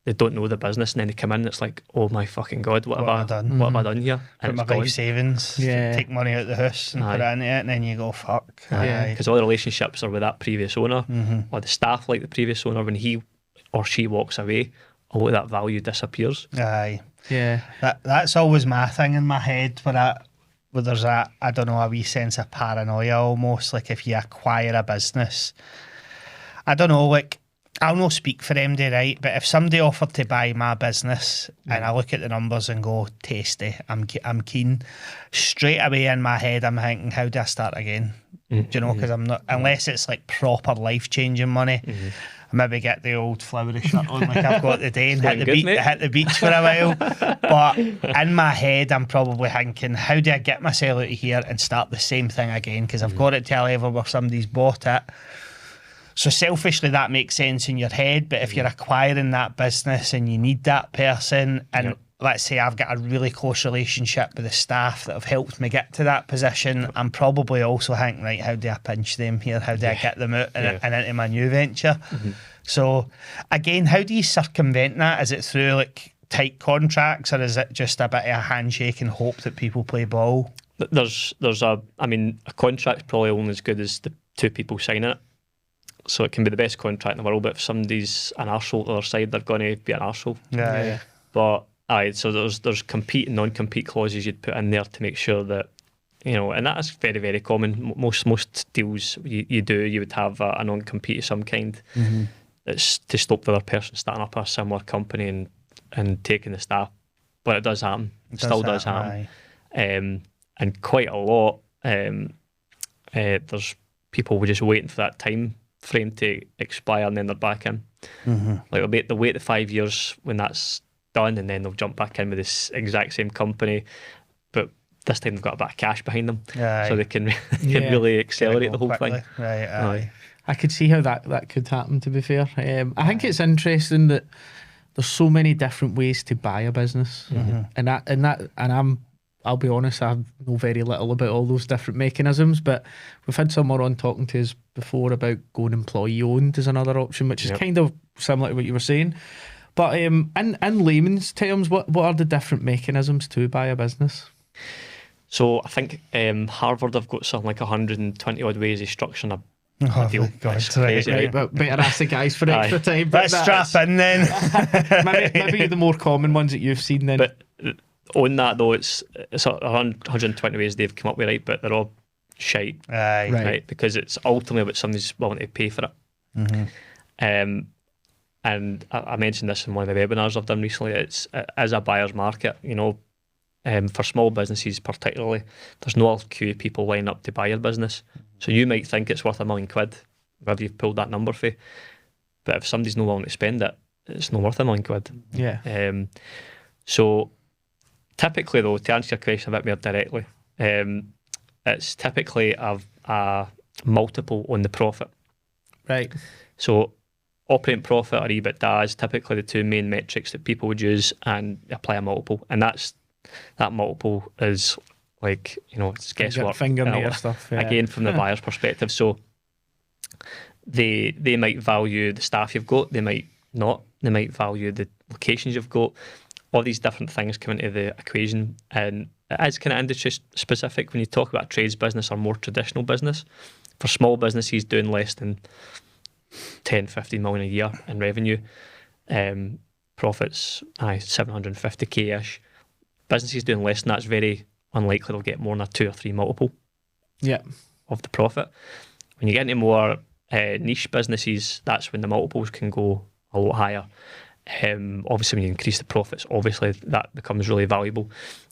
they don't know the business, and then they come in and it's like, oh my fucking God, what have I done? What have I done here? And put my life savings, take money out of the house and put it into it, and then you go, fuck. Because all the relationships are with that previous owner, or the staff like the previous owner. When he or she walks away, a lot of that value disappears. That's always my thing in my head, where there's a wee sense of paranoia almost, like if you acquire a business, I don't know, like, I'll not speak for MD, right, but if somebody offered to buy my business and I look at the numbers and go, tasty, I'm keen, straight away in my head I'm thinking, how do I start again? Do you know? Because I'm not, unless it's like proper life changing money. I maybe get the old flowery shirt on like I've got today and hit the beach for a while. But in my head, I'm probably thinking, how do I get myself out of here and start the same thing again? Because I've got it to a level where somebody's bought it. So selfishly, that makes sense in your head. But if you're acquiring that business and you need that person, and let's say I've got a really close relationship with the staff that have helped me get to that position, I'm probably also thinking, right, how do I pinch them here? How do I get them out and into my new venture? So again, how do you circumvent that? Is it through like tight contracts, or is it just a bit of a handshake and hope that people play ball? There's a contract's probably only as good as the two people signing it. So it can be the best contract in the world, but if somebody's an arsehole to the other side, they're going to be an arsehole. Yeah. But so there's compete and non-compete clauses you'd put in there to make sure that, and that is very, very common. Most deals you would have a non-compete of some kind. It's to stop the other person starting up a similar company and taking the staff. But it does happen. It still does happen. And quite a lot, there's people who are just waiting for that time frame to expire and then they're back in. Like they'll wait the 5 years when that's done, and then they'll jump back in with this exact same company, but this time they've got a bit of cash behind them, so they can really accelerate the whole thing. I could see how that could happen, to be fair. I think it's interesting that there's so many different ways to buy a business, and I'll be honest, I know very little about all those different mechanisms, but we've had someone on talking to us before about going employee owned as another option, which is kind of similar to what you were saying. But in layman's terms, what are the different mechanisms to buy a business? So I think Harvard have got something like 120 odd ways of structuring a deal. That's crazy, right. But better ask the guys for extra time. Let's strap in then. maybe the more common ones that you've seen then. But on that though, it's 120 ways they've come up with, right? But they're all shite, right? Because it's ultimately about somebody's willing to pay for it. And I mentioned this in one of the webinars I've done recently. It's as a buyer's market, for small businesses particularly, there's no queue of people lining up to buy your business. So you might think it's worth £1 million, whether you've pulled that number for. But if somebody's not willing to spend it, it's not worth £1 million. Yeah. So typically, though, to answer your question a bit more directly, it's typically a multiple on the profit. Right. So operating profit or EBITDA is typically the two main metrics that people would use and apply a multiple. And that multiple is like, it's guesswork. Fingernail stuff. Yeah. Again, from the buyer's perspective. So they might value the staff you've got, they might not. They might value the locations you've got. All these different things come into the equation, and it is kind of industry specific when you talk about a trades business or more traditional business. For small businesses doing less than 10, 15 million a year in revenue, profits 750k ish. Businesses doing less than that's very unlikely they'll get more than a 2 or 3 multiple of the profit. When you get into more niche businesses, that's when the multiples can go a lot higher. Obviously when you increase the profits, obviously that becomes really valuable.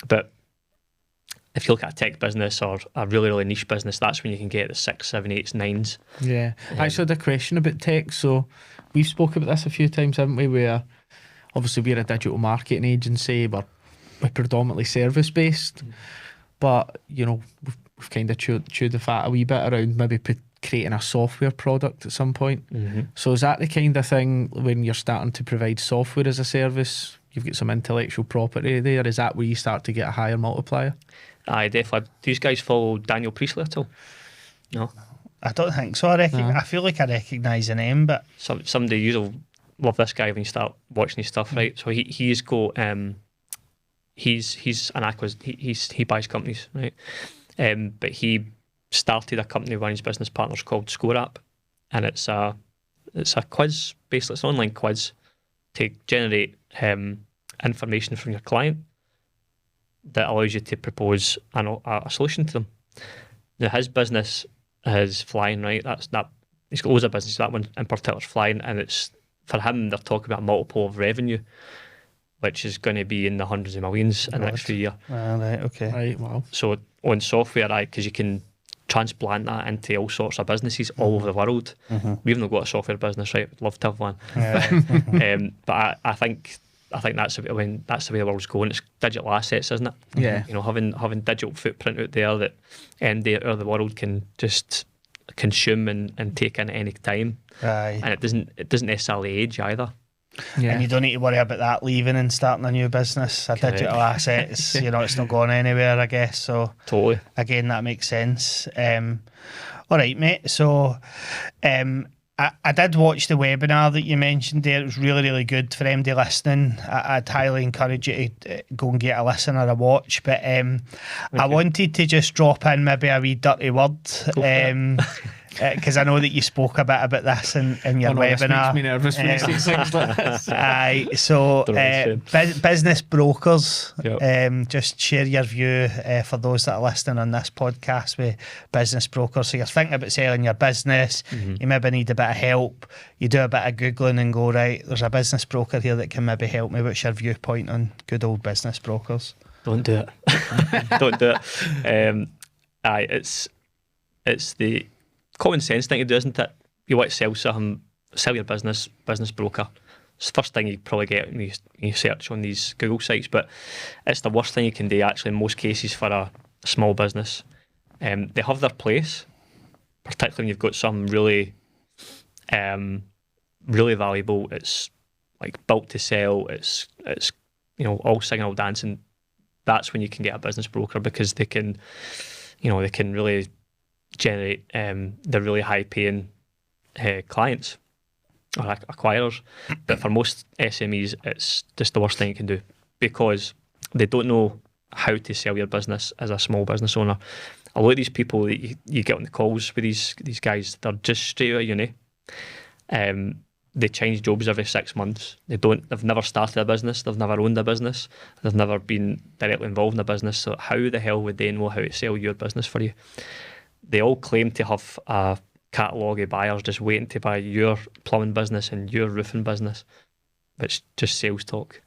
But if you look at a tech business or a really, really niche business, that's when you can get the 6, 7, 8s, 9s. Yeah. I actually had a question about tech. So we've spoken about this a few times, haven't we? Where obviously we're a digital marketing agency, we're predominantly service based, but we've kind of chewed the fat a wee bit around maybe creating a software product at some point. So is that the kind of thing when you're starting to provide software as a service, you've got some intellectual property there, is that where you start to get a higher multiplier? Aye, definitely. Do you guys follow Daniel Priestley at all? No? I don't think so. I feel like I recognise the name, but somebody you'll love this guy when you start watching his stuff, right? So he's got he's an he buys companies, right? But he started a company with one of his business partners called Score App, and it's a quiz, basically it's an online quiz to generate information from your client that allows you to propose a solution to them. Now his business is flying, right? He's got loads of business. That one in particular is flying, and it's for him. They're talking about a multiple of revenue, which is going to be in the hundreds of millions in the next few years. Right. Okay. Right. Wow. So on software, because you can transplant that into all sorts of businesses all over the world. We've not got a software business, right? We'd love to have one. But I think that's the way the world's going. It's digital assets, isn't it? Yeah. You know, having digital footprint out there that any out of the world can just consume and take in at any time. Aye. And it doesn't necessarily age either. Yeah. And you don't need to worry about that leaving and starting a new business. A digital asset, it's not going anywhere, I guess. So Totally. again, that makes sense. All right, mate. So I did watch the webinar that you mentioned there. It was really, really good for MD listening. I'd highly encourage you to go and get a listen or a watch. But I wanted to just drop in maybe a wee dirty word. Because I know that you spoke a bit about this in your webinar. This makes me nervous when you say things like this. Aye, so business brokers, Yep. just share your view for those that are listening on this podcast with business brokers. So you're thinking about selling your business, you maybe need a bit of help, you do a bit of Googling and go, right, there's a business broker here that can maybe help me. What's your viewpoint on good old business brokers? Don't do it. Don't do it. It's the common sense thing to do, isn't it? You want to sell something, sell your business broker. It's the first thing you probably get when you search on these Google sites, but it's the worst thing you can do actually in most cases for a small business. They have their place, particularly when you've got some really valuable. It's like built to sell. It's all singing, all dancing. That's when you can get a business broker, because they can really generate the really high paying clients or acquirers. But for most SMEs, it's just the worst thing you can do, because they don't know how to sell your business as a small business owner. A lot of these people that you get on the calls with these guys, they're just straight out of uni. They change jobs every 6 months. They've never started a business, they've never owned a business, they've never been directly involved in a business. So how the hell would they know how to sell your business for you? They all claim to have a catalogue of buyers just waiting to buy your plumbing business and your roofing business, but it's just sales talk.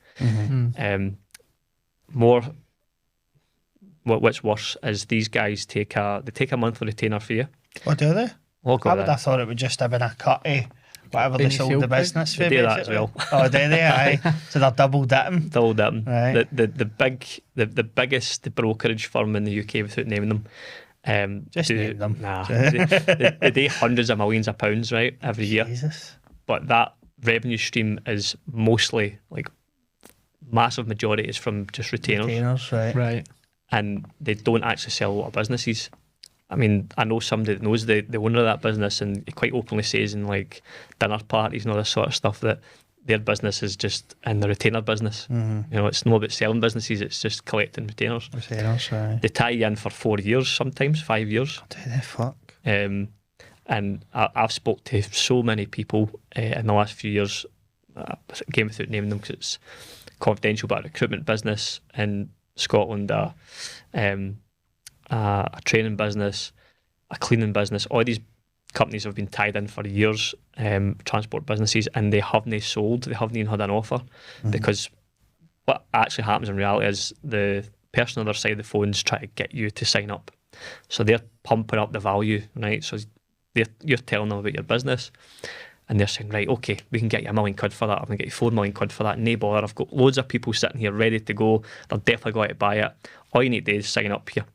What's worse is these guys take a monthly retainer for you. What do they? Oh, I would have thought it would just have been a cut of whatever they sold the business for. They do that as well. Oh, do they? Aye. So they're double dipping. Right. The biggest brokerage firm in the UK, without naming them, name them. Nah, they do hundreds of millions of pounds, right, every year. Jesus. But that revenue stream is mostly, like, massive majority is from just retainers. Right. And they don't actually sell a lot of businesses. I mean, I know somebody that knows the owner of that business, and he quite openly says in like dinner parties and all this sort of stuff that their business is just in the retainer business. It's not about selling businesses, it's just collecting retainers. Right. They tie you in for 4 years, sometimes 5 years. Do they? Fuck. And I've spoke to so many people in the last few years, again without naming them because it's confidential, but a recruitment business in Scotland, a training business, a cleaning business. All these companies have been tied in for years, transport businesses, and they haven't sold. They haven't even had an offer, because what actually happens in reality is the person on the other side of the phones try to get you to sign up. So they're pumping up the value, right? So you're telling them about your business, and they're saying, right, okay, we can get you £1 million for that. I'm going to get you £4 million for that. No bother. I've got loads of people sitting here ready to go. They're definitely going to buy it. All you need to do is sign up here.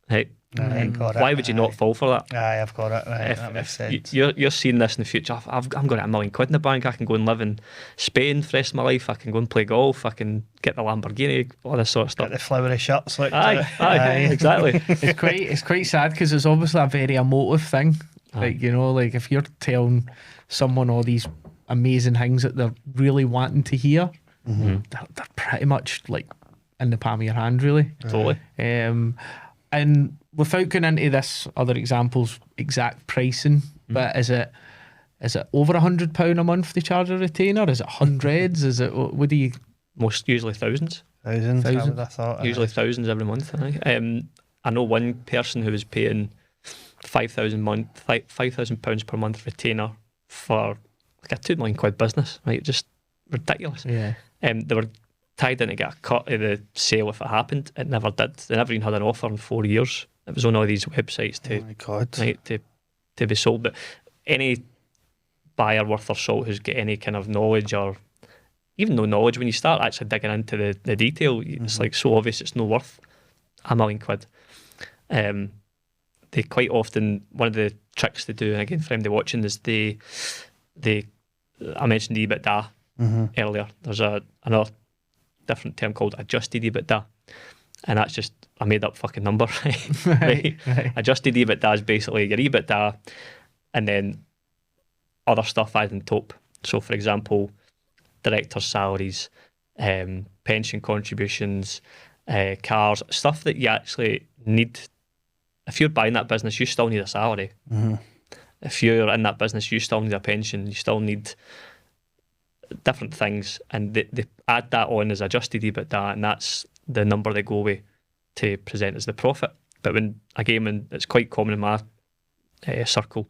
Right? Why would you not fall for that? Aye, I've got it. Right, that makes sense. You're seeing this in the future. I'm going to get £1 million in the bank. I can go and live in Spain for the rest of my life. I can go and play golf. I can get the Lamborghini, all this sort of stuff. Get the flowery shirts. Aye, exactly. It's quite sad because it's obviously a very emotive thing. Like, like if you're telling someone all these amazing things that they're really wanting to hear, they're pretty much like in the palm of your hand, really. Totally. And without going into this other examples, exact pricing, but is it over £100 a month they charge a retainer? Is it hundreds? Is it, what do you? Most usually thousands. Thousands. I would have thought. Usually thousands every month. I think. I know one person who was paying £5,000 per month retainer for like a £2 million business. Right, just ridiculous. Yeah. They were tied in to get a cut of the sale if it happened. It never did. They never even had an offer in 4 years. It was on all these websites Oh my God. to be sold. But any buyer worth their salt who's got any kind of knowledge, or even no knowledge, when you start actually digging into the detail, it's like so obvious it's no worth £1 million. They quite often, one of the tricks they do, and again for anybody watching, is they I mentioned EBITDA earlier. There's another different term called adjusted EBITDA, and that's just a made up fucking number. Right? Adjusted EBITDA is basically your EBITDA and then other stuff added on top. So for example, directors' salaries, pension contributions, cars, stuff that you actually need. If you're buying that business, you still need a salary. If you're in that business, you still need a pension. You still need different things, and they add that on as adjusted EBITDA, and that's the number they go with to present as the profit. But when it's quite common in my circle,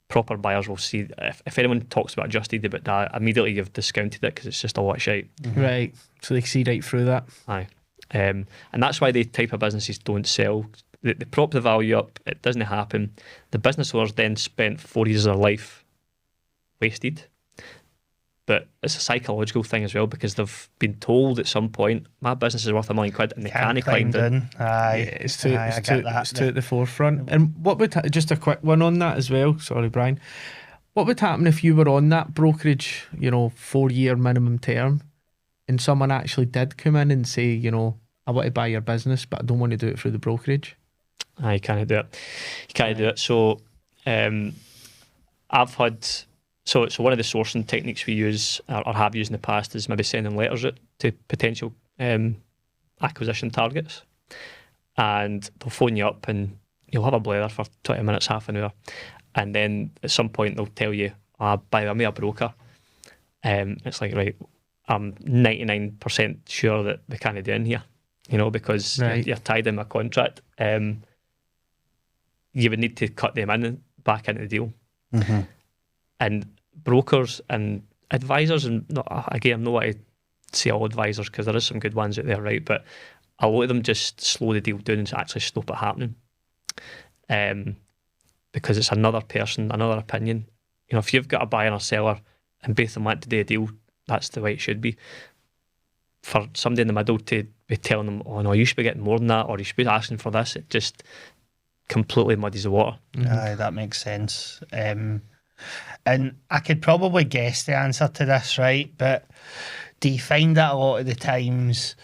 proper buyers will see, if anyone talks about adjusted EBITDA, immediately you've discounted it because it's just a lot of shite. Right, so they see right through that. Aye. And that's why the type of businesses don't sell. They prop the value up, it doesn't happen. The business owners then spent 4 years of their life wasted. But it's a psychological thing as well, because they've been told at some point, my business is worth £1 million, and they can't climb in. Aye, Yeah, it's too at the forefront. And what would just a quick one on that as well? Sorry, Brian. What would happen if you were on that brokerage, 4-year minimum term, and someone actually did come in and say, I want to buy your business, but I don't want to do it through the brokerage? You can't do it. You can't do it. So I've had. So one of the sourcing techniques we use or have used in the past is maybe sending letters out to potential acquisition targets, and they'll phone you up and you'll have a blather for 20 minutes, half an hour, and then at some point they'll tell you, by the way, I'm a broker. It's like, right, I'm 99% sure that they can't do in here, because you're tied in my contract. You would need to cut them in back into the deal. And brokers and advisors, and again, I'm not want to say all advisors because there is some good ones out there, right? But a lot of them just slow the deal down and actually stop it happening, because it's another person, another opinion. If you've got a buyer and a seller and both of them want to do a deal, that's the way it should be. For somebody in the middle to be telling them, oh no, you should be getting more than that, or you should be asking for this, it just completely muddies the water. Aye, that makes sense. And I could probably guess the answer to this, right? But do you find that a lot of the times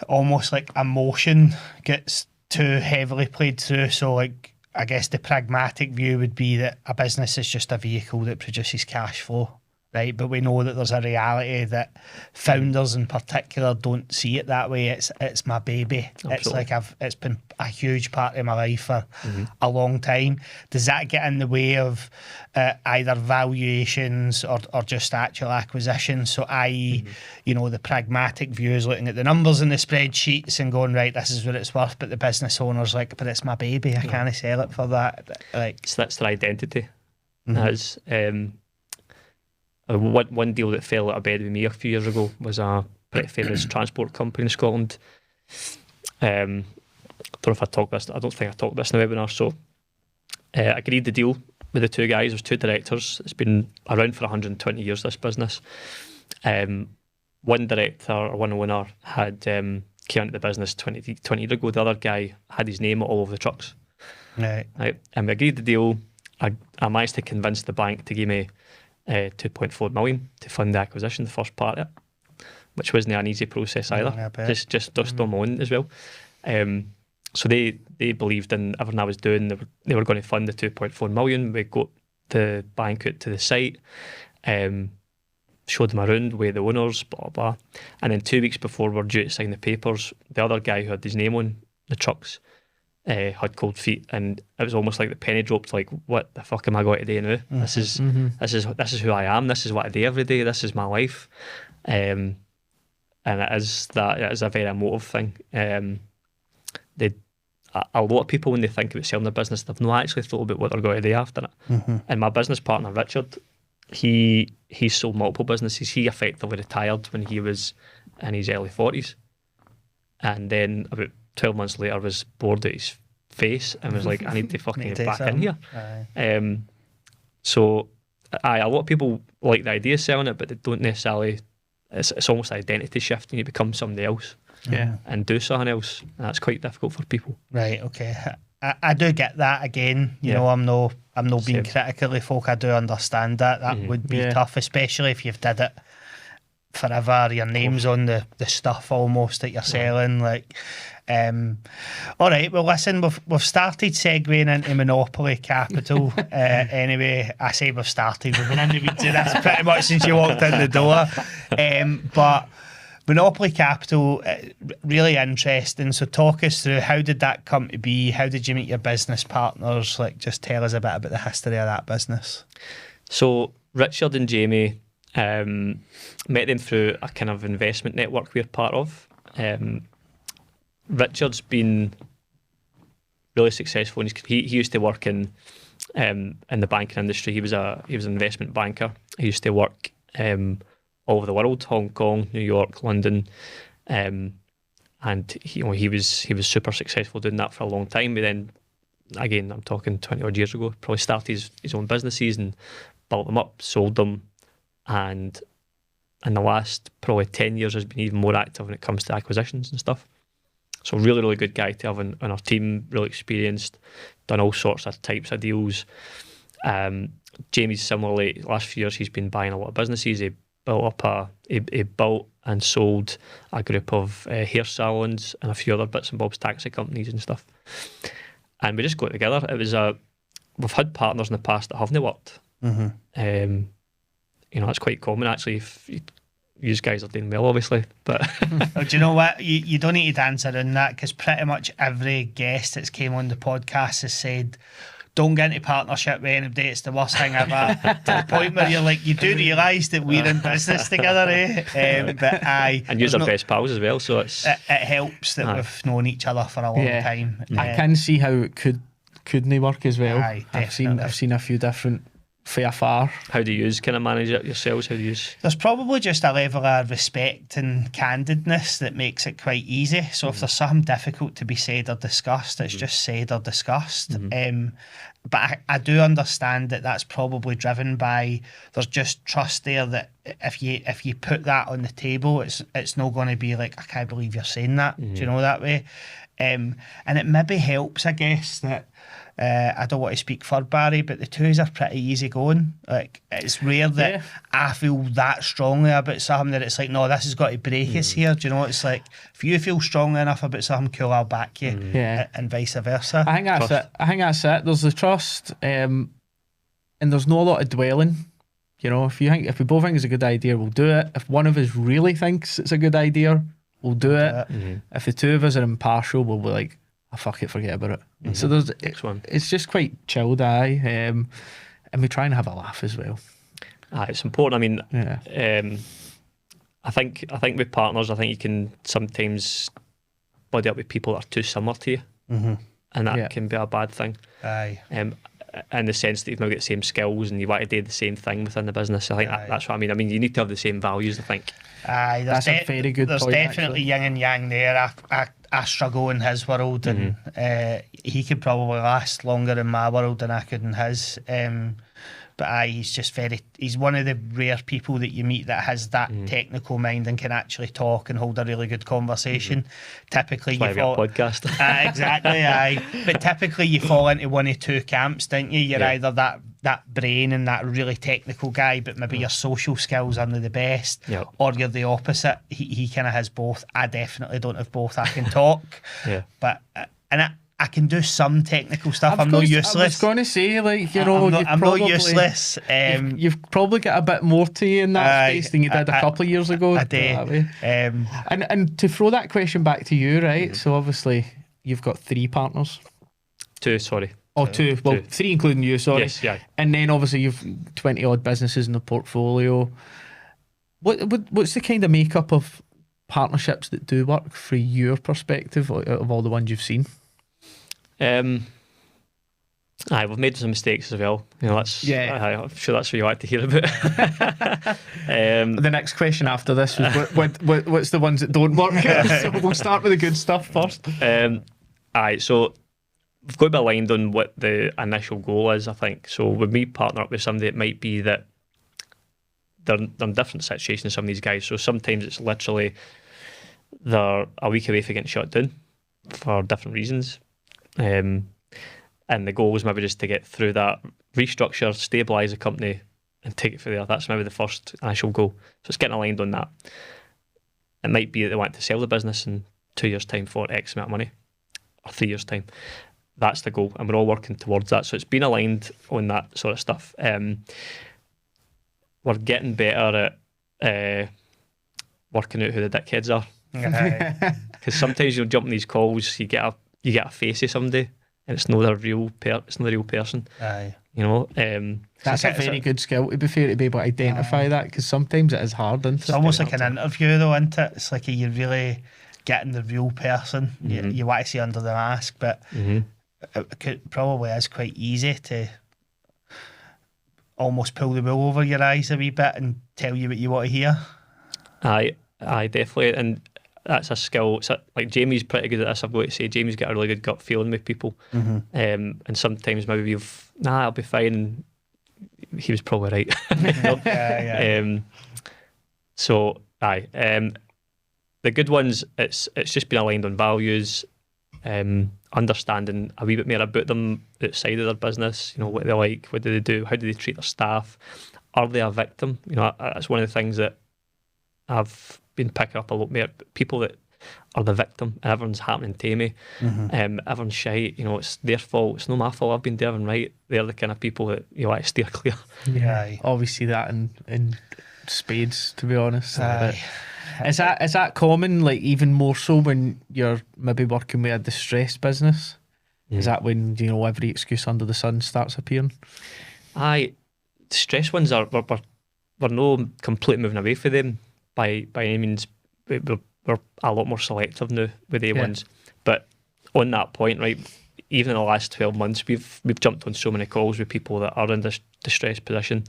almost like emotion gets too heavily played through? So like, I guess the pragmatic view would be that a business is just a vehicle that produces cash flow, right? But we know that there's a reality that founders in particular don't see it that way. It's my baby. Absolutely. It's like it's been a huge part of my life for a long time. Does that get in the way of either valuations or just actual acquisitions? So i.e., the pragmatic view is looking at the numbers in the spreadsheets and going, right, this is what it's worth, but the business owner's like, but it's my baby, I can't sell it for that. Like, So that's their identity. As one deal that fell out of bed with me a few years ago was a pretty famous transport company in Scotland. I don't know if I talked this. I don't think I talked this in the webinar. So I agreed the deal with the two guys. There's two directors. It's been around for 120 years, this business. One director or one owner had came into the business 20 years ago. The other guy had his name all over the trucks. right. And we agreed the deal. I managed to convince the bank to give me 2.4 million to fund the acquisition, the first part of it, which wasn't an easy process either. I bet. Just on my own as well. So they believed in everything I was doing. They were going to fund the 2.4 million. We got the bank out to the site, showed them around, with the owners, blah, blah. And then 2 weeks before we were due to sign the papers, the other guy who had his name on the trucks had cold feet, and it was almost like the penny dropped. Like, what the fuck am I going to do now? This is who I am. This is what I do every day. This is my life, and it is a very emotive thing. A lot of people, when they think about selling their business, they've not actually thought about what they're going to do after it. And my business partner Richard, he sold multiple businesses. He effectively retired when he was in his early 40s, and then about 12 months later was bored at his face and was like, I need to fucking get back in here. So a lot of people like the idea of selling it, but they don't necessarily. It's almost an identity shift, and you become somebody else, and do something else. And that's quite difficult for people. Right. Okay. I do get that. Again, you know, I'm no being critical of folk. I do understand that. That would be tough, especially if you've did it forever. Your name's on the stuff almost that you're selling. Like, all right. Well, listen, we've started segueing into Monopoli Capital. Anyway, I say we've started. We've been in the weeds of this pretty much since you walked in the door. But Monopoli Capital, really interesting. So talk us through, how did that come to be? How did you meet your business partners? Like, just tell us a bit about the history of that business. So Richard and Jamie, met them through a kind of investment network we're part of. Richard's been really successful. He used to work in the banking industry. He was an investment banker. He used to work all over the world, Hong Kong, New York, London, and he was super successful doing that for a long time. But then, again, I'm talking 20 odd years ago, probably started his own businesses and built them up, sold them, and in the last probably 10 years has been even more active when it comes to acquisitions and stuff. So really, really good guy to have on our team, really experienced, done all sorts of types of deals. Jamie's similarly, last few years he's been buying a lot of businesses. He built and sold a group of hair salons and a few other bits and bobs, taxi companies and stuff. And we just got together. It was we've had partners in the past that haven't worked. You know, it's quite common actually. If you guys are doing well, obviously, but well, do you know what? You don't need to answer on that, because pretty much every guest that's came on the podcast has said, don't get into partnership with anybody, it's the worst thing ever. To the point where you're like, you do realise that we're in business together, eh? But and you're our best pals as well, so it helps that we've known each other for a long time. I can see how it couldn't work as well. I've seen a few different afar. How do you kind of manage it yourselves? How do you? There's probably just a level of respect and candidness that makes it quite easy. So if there's something difficult to be said or discussed, it's just said or discussed. But I do understand that that's probably driven by, there's just trust there that if you put that on the table, it's not going to be like, I can't believe you're saying that. Do you know, that way? And it maybe helps, I guess, that I don't want to speak for Barry, but the twos are pretty easy going. Like, it's rare that I feel that strongly about something that it's like, no, this has got to break us here. Do you know? It's like, if you feel strongly enough about something, cool, I'll back you, and vice versa. I think that's it. There's the trust, and there's not a lot of dwelling. You know, if we both think it's a good idea, we'll do it. If one of us really thinks it's a good idea, we'll do it. If the two of us are impartial, we'll be like, oh, fuck it, forget about it. So it's just quite chilled, and we try and have a laugh as well. It's important. I mean, I think with partners, I think you can sometimes buddy up with people that are too similar to you, and that can be a bad thing. In the sense that you've now got the same skills and you want to do the same thing within the business. I think that's what I mean. I mean, you need to have the same values, I think. That's a very good point. There's definitely yin and yang there. I struggle in his world, and he could probably last longer in my world than I could in his. But he's just he's one of the rare people that you meet that has that technical mind and can actually talk and hold a really good conversation. Typically, you fall podcast. Exactly, But typically, you fall into one of two camps, don't you? You're either that brain and that really technical guy, but maybe your social skills aren't the best, or you're the opposite. He kind of has both. I definitely don't have both. I can talk, but I can do some technical stuff. I'm not useless. I was going to say, like, you know, I'm not useless. You've probably got a bit more to you in that space than you did a couple of years ago. I do. And to throw that question back to you, right? So obviously you've got 3 partners. 2, sorry. Oh, 2. Well, 3 including you, sorry. Yes, yeah. And then obviously you've 20 odd businesses in the portfolio. What's the kind of makeup of partnerships that do work for your perspective out of all the ones you've seen? Aye, we've made some mistakes as well. You know, that's I'm sure that's what you like to hear about. The next question after this was what's the ones that don't work? So we'll start with the good stuff first. Aye, so we've got to be aligned on what the initial goal is, I think. So when we partner up with somebody, it might be that they're in different situations, some of these guys. So sometimes it's literally they're a week away from getting shut down for different reasons. And the goal was maybe just to get through that, restructure, stabilise the company and take it from there. That's maybe the first initial goal. So it's getting aligned on that. It might be that they want to sell the business in 2 years' time for X amount of money, or 3 years' time. That's the goal, and we're all working towards that. So it's been aligned on that sort of stuff. We're getting better at working out who the dickheads are. Because sometimes you'll jump on these calls, you get a face of somebody, and it's not a real person. Aye. You know, that's a very good skill, to be fair, to be able to identify that, because sometimes it is hard. It's almost like an interview, though, isn't it? It's like you're really getting the real person. You want to see under the mask, but it probably is quite easy to almost pull the wool over your eyes a wee bit and tell you what you want to hear. Aye, definitely, and that's a skill. Like Jamie's pretty good at this, I've got to say. Jamie's got a really good gut feeling with people. And sometimes maybe I'll be fine, and he was probably right. So aye. The good ones, it's just been aligned on values, understanding a wee bit more about them outside of their business. You know, what they like, what do they do, how do they treat their staff, are they a victim? You know, that's one of the things that I've been picking up a lot more. People that are the victim and everyone's happening to me, everyone's shite, you know, it's their fault, it's not my fault, I've been doing right. They're the kind of people that you like to steer clear. Always see that in spades, to be honest. Is that common, like even more so when you're maybe working with a distressed business? Is that when, you know, every excuse under the sun starts appearing? Aye, distressed ones we're no completely moving away from them by any means. We're a lot more selective now with the ones. But on that point, right, even in the last 12 months, we've jumped on so many calls with people that are in this distressed position.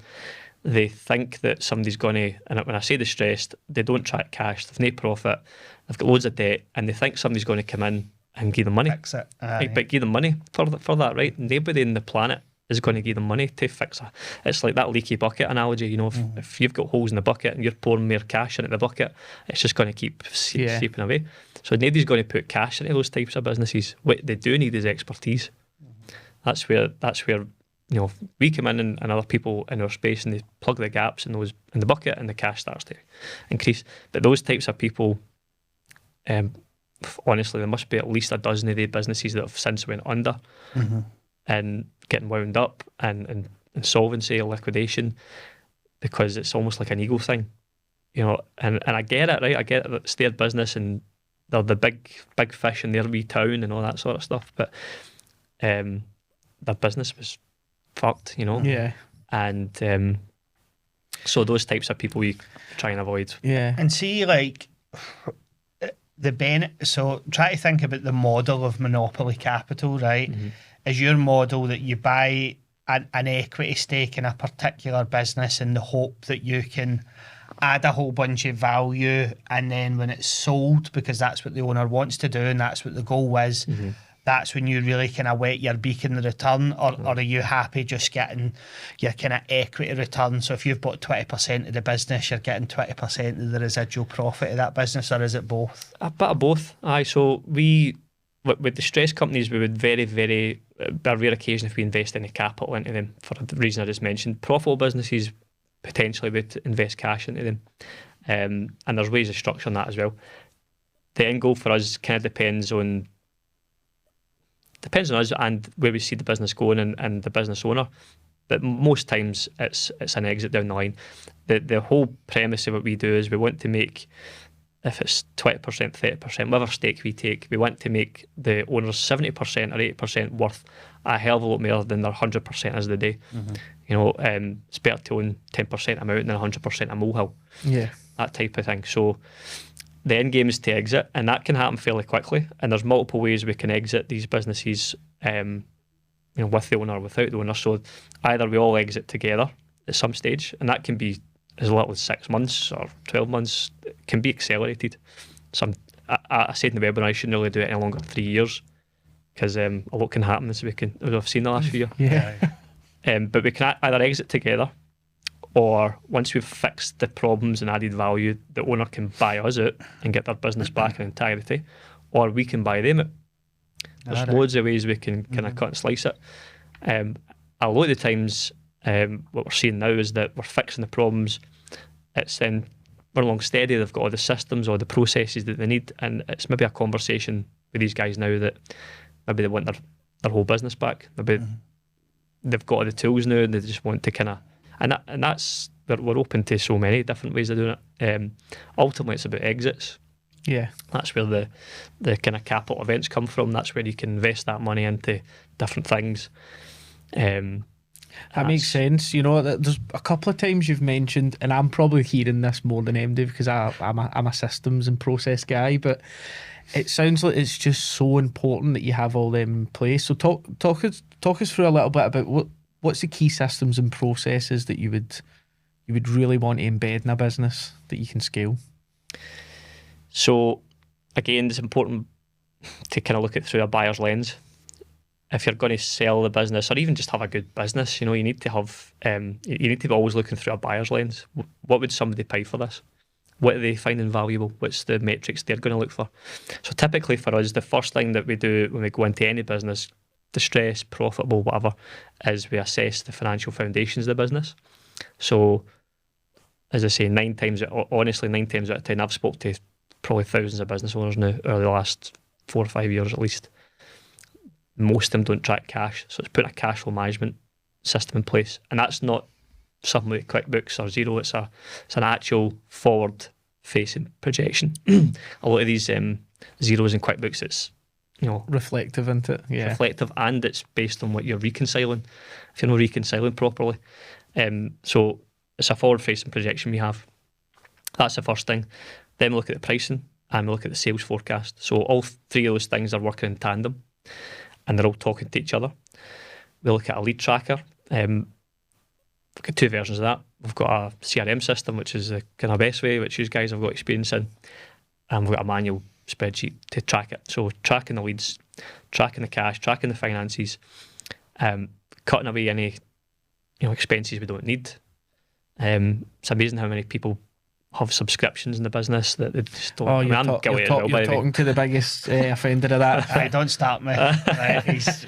They think that somebody's going to, and when I say distressed, they don't track cash, they've no profit, they've got loads of debt, and they think somebody's going to come in and give them money. Fix it. But give them money for that, right? Nobody on the planet is going to give them money to fix it. It's like that leaky bucket analogy, you know, if you've got holes in the bucket and you're pouring more cash into the bucket, it's just going to keep seeping away. So nobody's going to put cash into those types of businesses. What they do need is expertise. That's where you know, we come in and other people in our space and they plug the gaps in the bucket and the cash starts to increase. But those types of people, honestly, there must be at least a dozen of the businesses that have since went under and getting wound up and insolvency or liquidation, because it's almost like an ego thing, you know. And I get it, right? I get it that it's their business and they're the big fish in their wee town and all that sort of stuff. But their business was fucked, you know. And so those types of people we try and avoid. And see, like so try to think about the model of Monopoli Capital, right? Is your model that you buy an equity stake in a particular business in the hope that you can add a whole bunch of value, and then when it's sold, because that's what the owner wants to do and that's what the goal is, that's when you really kind of wet your beak in the return, or are you happy just getting your kind of equity return? So if you've bought 20% of the business, you're getting 20% of the residual profit of that business, or is it both? A bit of both. Aye, so with distressed companies, we would very, very, a rare occasion if we invest any capital into them for the reason I just mentioned. Profitable businesses potentially would invest cash into them. And there's ways of structuring that as well. The end goal for us kind of depends on us and where we see the business going and the business owner. But most times it's an exit down the line. The whole premise of what we do is we want to make, if it's 20%, 30%, whatever stake we take, we want to make the owners 70% or 80% worth a hell of a lot more than their 100% as the day. You know, it's better to own 10% amount than 100% a molehill. That type of thing. So the end game is to exit, and that can happen fairly quickly. And there's multiple ways we can exit these businesses. You with the owner or without the owner. So either we all exit together at some stage, and that can be as little as 6 months or 12 months. It can be accelerated. I said in the webinar I shouldn't really do it any longer than 3 years, because a lot can happen as we've seen the last few years. Yeah. But we can either exit together, or once we've fixed the problems and added value, the owner can buy us out and get their business back in entirety, or we can buy them out. There's loads of ways we can kind of cut and slice it. A lot of the times, what we're seeing now is that we're fixing the problems. It's then we're along steady. They've got all the systems, all the processes that they need, and it's maybe a conversation with these guys now that maybe they want their whole business back. Maybe they've got all the tools now, and they just want to kind of, and that's we're open to so many different ways of doing it. Ultimately, it's about exits. Yeah, that's where the kind of capital events come from. That's where you can invest that money into different things. That makes sense. There's a couple of times you've mentioned, and I'm probably hearing this more than MD because I'm a systems and process guy, but it sounds like it's just so important that you have all them in place. So talk us through a little bit about what's the key systems and processes that you would really want to embed in a business that you can scale. So again, it's important to kind of look at it through a buyer's lens. If you're going to sell the business, or even just have a good business, you need to have you need to be always looking through a buyer's lens. What would somebody pay for this? What are they finding valuable? What's the metrics they're going to look for? So typically for us, the first thing that we do when we go into any business, distressed, profitable, whatever, is we assess the financial foundations of the business. So as I say, 9 times out of 10, I've spoke to probably thousands of business owners now over the last 4 or 5 years at least. Most of them don't track cash, so it's putting a cash flow management system in place, and that's not something like QuickBooks or Xero. It's an actual forward-facing projection. A lot of these Xeros and QuickBooks, it's reflective, isn't it? Yeah, reflective, and it's based on what you're reconciling. If you're not reconciling properly, so it's a forward-facing projection we have. That's the first thing. Then we look at the pricing and we look at the sales forecast. So all 3 of those things are working in tandem, and they're all talking to each other. We look at a lead tracker. We've got 2 versions of that. We've got a CRM system, which is the kind of best way, which you guys have got experience in, and we've got a manual spreadsheet to track it. So tracking the leads, tracking the cash, tracking the finances, cutting away any expenses we don't need. It's amazing how many people have subscriptions in the business that they just don't. I'm guilty as well, you're talking to the biggest offender of that. Don't start me.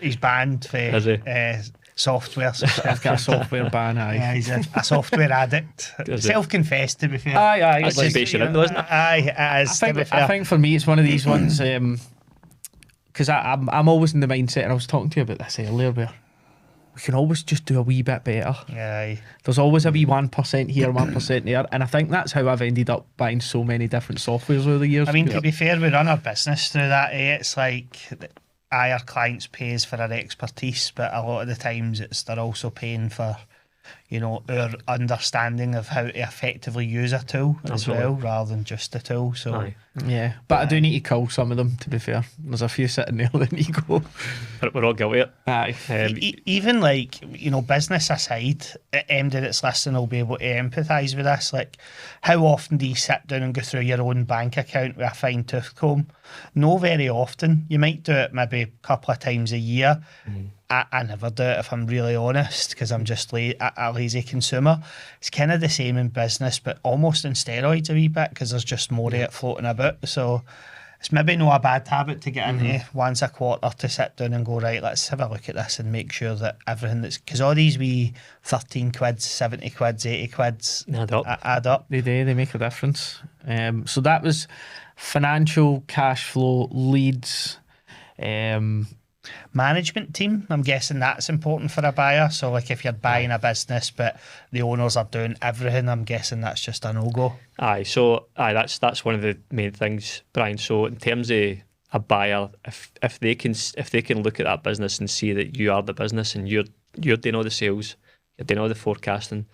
He's banned for software. He's got a software ban. Yeah, he's a software addict. Self-confessed, to be fair. Aye. That's just based in, isn't it? Aye, I think for me it's one of these ones because I'm always in the mindset, and I was talking to you about this earlier, where we can always just do a wee bit better. Yeah. There's always a wee 1% here, 1% there, and I think that's how I've ended up buying so many different softwares over the years. I mean, to be fair, we run our business through that. It's like our clients pay us for our expertise, but a lot of the times they're also paying for our understanding of how to effectively use a tool as well, rather than just a tool. So Aye. Yeah, but I do need to call some of them, to be fair. There's a few sitting there that need to go. We're all guilty of it. Aye. Even like, business aside, MD that's listening will be able to empathise with this. Like, how often do you sit down and go through your own bank account with a fine tooth comb? No, very often. You might do it maybe a couple of times a year. I never do it, if I'm really honest, because I'm just a lazy consumer. It's kind of the same in business, but almost in steroids a wee bit, because there's just more of it floating about. So it's maybe not a bad habit to get into once a quarter, to sit down and go, right, let's have a look at this and make sure that everything that's, because all these wee 13 quids, 70 quids, 80 quids add up. They do, they make a difference. So that was financial, cash flow, leads, management team. I'm guessing that's important for a buyer. So like if you're buying a business but the owners are doing everything, I'm guessing that's just a no-go. That's one of the main things, Brian. So in terms of a buyer, if they can look at that business and see that you are the business and you're doing all the sales, you're doing all the forecasting,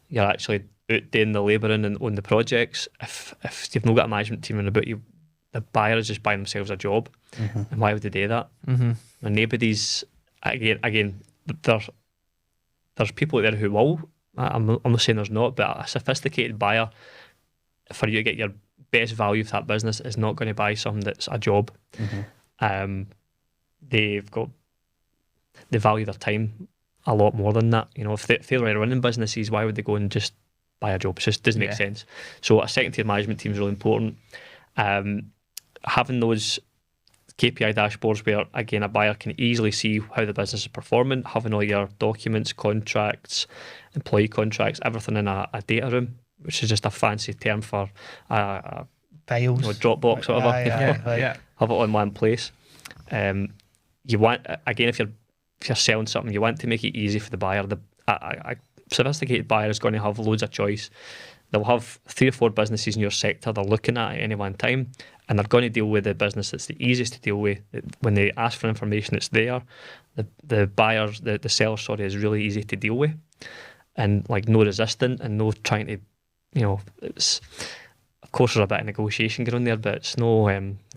you're actually out doing the labouring and on the projects. If you've not got a management team about you, the buyer is just buying themselves a job. And why would they do that? When nobody's, again, there's people out there who will. I'm not saying there's not, but a sophisticated buyer, for you to get your best value for that business, is not going to buy something that's a job. They value their time a lot more than that. You know, if they were running businesses, why would they go and just buy a job? It just doesn't make sense. So a second tier management team is really important. Having those KPI dashboards where, again, a buyer can easily see how the business is performing, having all your documents, contracts, employee contracts, everything in a data room, which is just a fancy term for a files, Dropbox, whatever. Have it all in one place. You want, again, if you're selling something, you want to make it easy for the buyer. A sophisticated buyer is going to have loads of choice. They'll have 3 or 4 businesses in your sector they're looking at any one time, and they're going to deal with the business that's the easiest to deal with. When they ask for information, it's there. The buyers, the seller, is really easy to deal with, and like no resistant and no trying to, it's, of course there's a bit of negotiation going on there, but it's no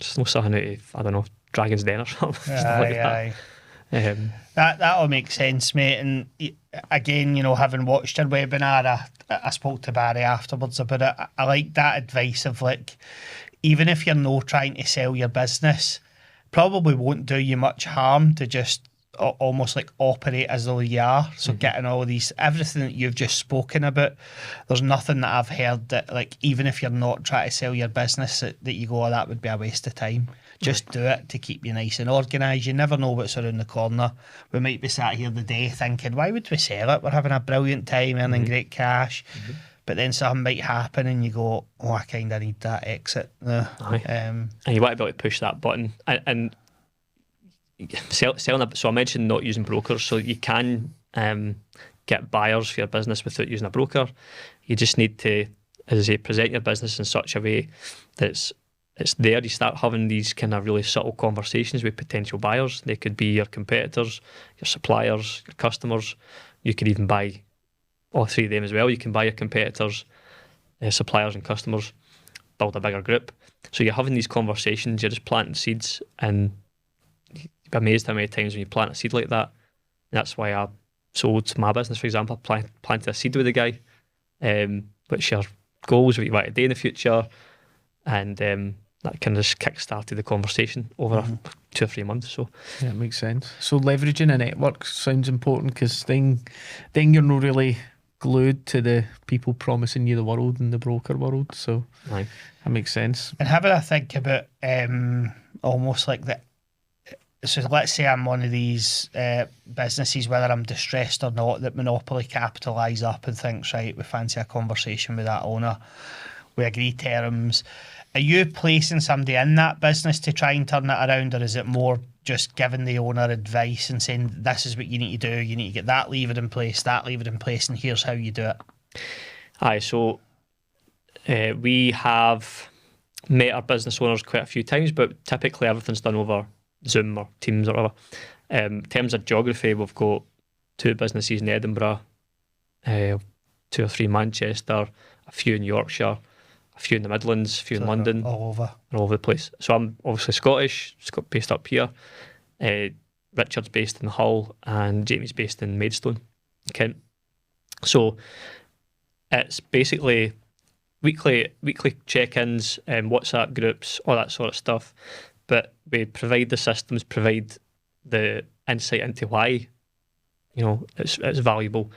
something out of, I don't know, Dragon's Den or something. That all makes sense, mate. And again, having watched your webinar, I spoke to Barry afterwards about it. I like that advice of, like, even if you're not trying to sell your business, probably won't do you much harm to just almost like operate as though you are. So getting all these, everything that you've just spoken about, there's nothing that I've heard that, like, even if you're not trying to sell your business, that you go, oh, that would be a waste of time. Just do it to keep you nice and organised. You never know what's around the corner. We might be sat here today thinking, why would we sell it? We're having a brilliant time, earning great cash. But then something might happen and you go, oh, I kind of need that exit. And you want to be able to push that button. And selling so I mentioned not using brokers, so you can get buyers for your business without using a broker. You just need to, as I say, present your business in such a way that it's there. You start having these kind of really subtle conversations with potential buyers. They could be your competitors, your suppliers, your customers. You could even buy all 3 of them as well. You can buy your competitors, suppliers and customers, build a bigger group. So you're having these conversations, you're just planting seeds, and you'd be amazed how many times when you plant a seed like that. That's why I sold my business, for example. Planted a seed with a guy, what's your goals, what you want to do in the future, and that kind of just kick-started the conversation over 2 or 3 months. So yeah, it makes sense. So leveraging a network sounds important, because then you're not really glued to the people promising you the world in the broker world. So that makes sense. And having a think about almost like that. So let's say I'm one of these businesses, whether I'm distressed or not, that Monopoli Capital eyes up and thinks, right, we fancy a conversation with that owner. We agree terms. Are you placing somebody in that business to try and turn it around, or is it more just giving the owner advice and saying, this is what you need to do, you need to get that lever in place, and here's how you do it? So we have met our business owners quite a few times, but typically everything's done over Zoom or Teams or whatever. In terms of geography, we've got 2 businesses in Edinburgh, 2 or 3 in Manchester, a few in Yorkshire, a few in the Midlands, a few in London, all over the place. So I'm obviously Scottish, based up here. Richard's based in Hull, and Jamie's based in Maidstone, Kent. So it's basically weekly check-ins, WhatsApp groups, all that sort of stuff. But we provide the systems, provide the insight into why, it's valuable,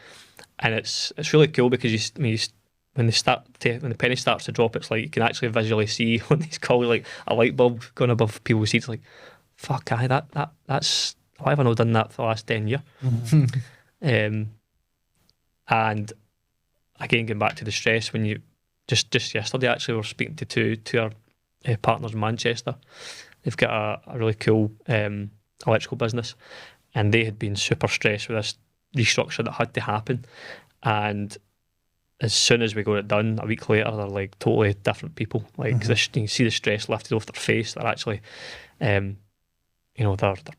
and it's really cool, because when the penny starts to drop, it's like you can actually visually see on these calls, like a light bulb going above people's seats. Like, fuck, that's why have I not done that for the last 10 years? And again, going back to the stress, when you just yesterday actually we were speaking to two our partners in Manchester. They've got a really cool electrical business, and they had been super stressed with this restructure that had to happen. And as soon as we got it done, a week later, they're like totally different people. Like, you can see the stress lifted off their face. They're actually, their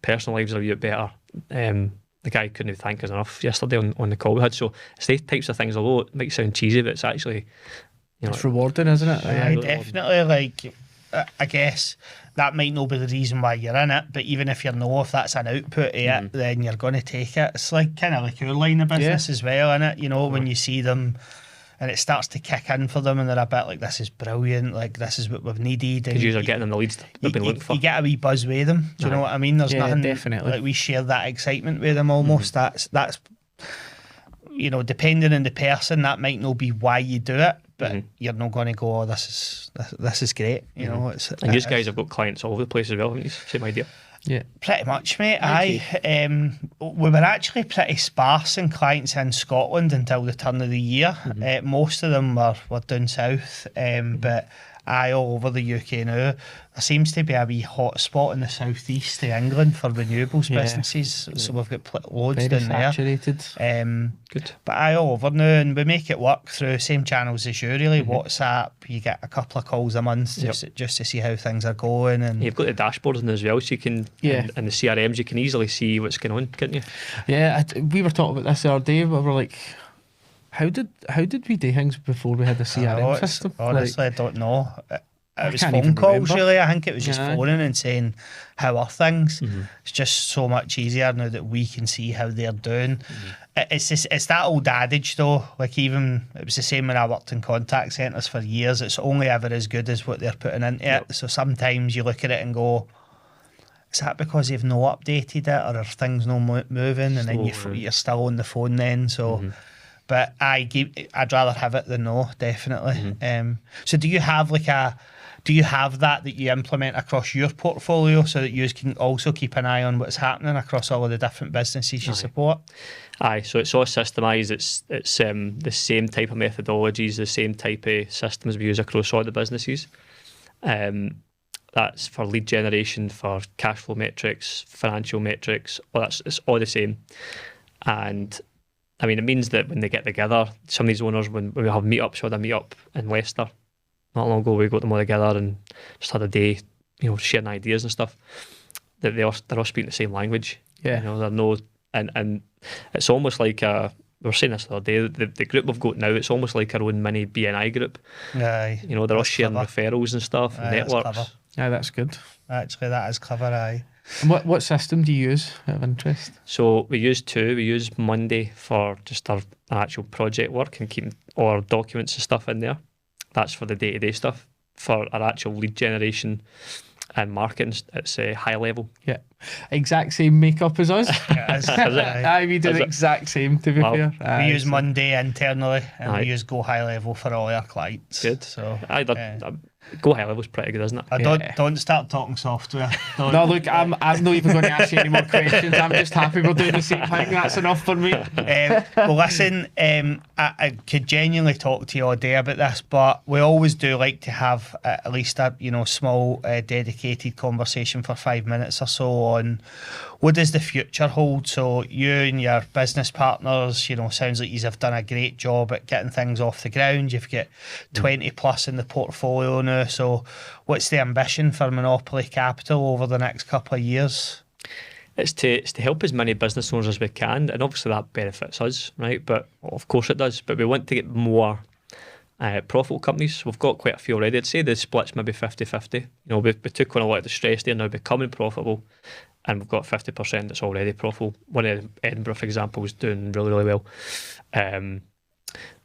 personal lives are a bit better. The guy couldn't thank us enough yesterday on the call we had. So it's these types of things, although it might sound cheesy, but it's actually, it's rewarding, isn't it? Yeah, definitely. Like, I guess that might not be the reason why you're in it, but even if you know if that's an output of it, then you're going to take it. It's like kind of like your line of business as well, innit? You know, when you see them and it starts to kick in for them and they're a bit like, this is brilliant, like this is what we've needed. Because you're getting them the leads they've been looking for. You get a wee buzz with them. Do you know what I mean? There's nothing, definitely. like we share that excitement with them almost. That's you know, depending on the person, that might not be why you do it, but you're not going to go, oh, this is great. You know, and you guys have got clients all over the place as well, haven't you? Same idea. Yeah, pretty much, mate. We were actually pretty sparse in clients in Scotland until the turn of the year. Most of them were down south, but all over the UK now. There seems to be a wee hot spot in the southeast of England for renewables businesses, so we've got loads very down saturated. there. Good. But all over now, and we make it work through same channels as you, really. WhatsApp, you get a couple of calls a month just to see how things are going. And you've got the dashboards in as well, so you can, and the CRMs, you can easily see what's going on, can't you? Yeah, we were talking about this the other day. We were like, how did we do things before we had the CRM system? Honestly, I don't know. It was can't phone even calls, remember. really. I think it was just phoning and saying, how are things? It's just so much easier now that we can see how they're doing. It's that old adage, though. Like, even, it was the same when I worked in contact centres for years. It's only ever as good as what they're putting into it. So sometimes you look at it and go, is that because they've not updated it, or are things not moving? And then you're still on the phone then. So... But I'd rather have it than no, definitely. So do you have that you implement across your portfolio so that you can also keep an eye on what's happening across all of the different businesses you support? Aye, so it's all systemised. It's the same type of methodologies, the same type of systems we use across all the businesses. That's for lead generation, for cash flow metrics, financial metrics. It's all the same. And I mean, it means that when they get together, some of these owners, when we have meetups, we had a meetup in Leicester not long ago, we got them all together and just had a day, you know, sharing ideas and stuff, that they're all speaking the same language. Yeah. You know, they're no, and it's almost like we were saying this the other day, the group we've got now, it's almost like our own mini BNI group. Aye. You know, they're all sharing referrals and stuff, and networks. Yeah, that's good. Actually, that is clever, aye. And what system do you use out of interest? So we use two. We use Monday for just our actual project work and keeping all our documents and stuff in there. That's for the day-to-day stuff. For our actual lead generation and marketing, it's high level. Yeah. Exact same makeup as us. Yeah, Is it? Aye, we do the exact same, to be fair. We use Monday internally, and we use Go High Level for all our clients. Good. So Go High Level's pretty good, isn't it? Don't start talking software. No, look, I'm not even going to ask you any more questions. I'm just happy we're doing the same thing. That's enough for me. Well, listen, I could genuinely talk to you all day about this, but we always do like to have at least a small dedicated conversation for 5 minutes or so on what does the future hold. So you and your business partners, sounds like you have done a great job at getting things off the ground. You've got 20 plus in the portfolio now. So what's the ambition for Monopoli Capital over the next couple of years? It's to help as many business owners as we can, and obviously that benefits us, right? But of course it does. But we want to get more profitable companies. We've got quite a few already. I'd say the split's maybe 50-50. We took on a lot of the stress there, now becoming profitable, and we've got 50% that's already profitable. One in Edinburgh, for example, is doing really, really well.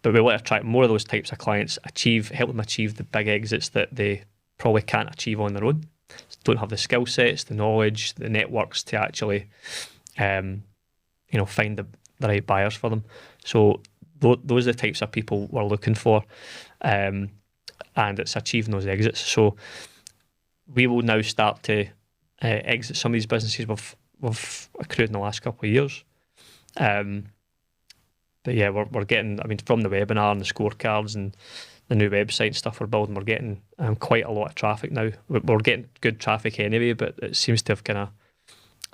But we want to attract more of those types of clients, help them achieve the big exits that they probably can't achieve on their own. Don't have the skill sets, the knowledge, the networks to actually, find the right buyers for them. So those are the types of people we're looking for, and it's achieving those exits. So we will now start to exit some of these businesses we've accrued in the last couple of years. But yeah, we're getting, from the webinar and the scorecards and the new website and stuff we're building, we're getting quite a lot of traffic now. We're getting good traffic anyway, but it seems to have kind of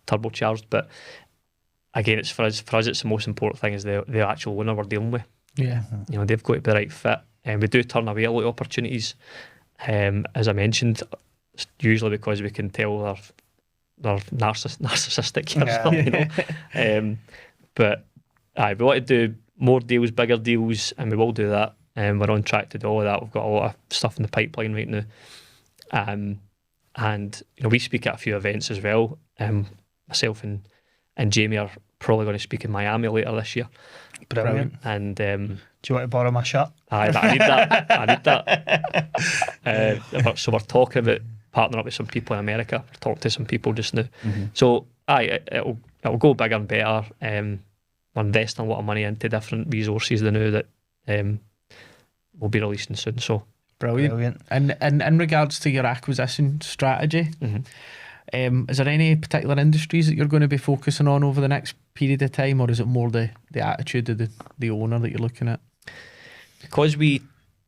turbocharged. But again, it's for us, it's the most important thing is the actual owner we're dealing with. Yeah. They've got to be the right fit. And we do turn away a lot of opportunities, as I mentioned, usually because we can tell they're narcissistic. But we want to do more deals, bigger deals, and we will do that. And we're on track to do all of that. We've got a lot of stuff in the pipeline right now. And we speak at a few events as well. Myself and Jamie are probably going to speak in Miami later this year. Brilliant. And do you want to borrow my shirt? I need that. So we're talking about partnering up with some people in America. We're talking to some people just now. So it'll go bigger and better. We're investing a lot of money into different resources now that will be releasing soon. So brilliant. And in regards to your acquisition strategy, is there any particular industries that you're going to be focusing on over the next period of time, or is it more the attitude of the owner that you're looking at? Because we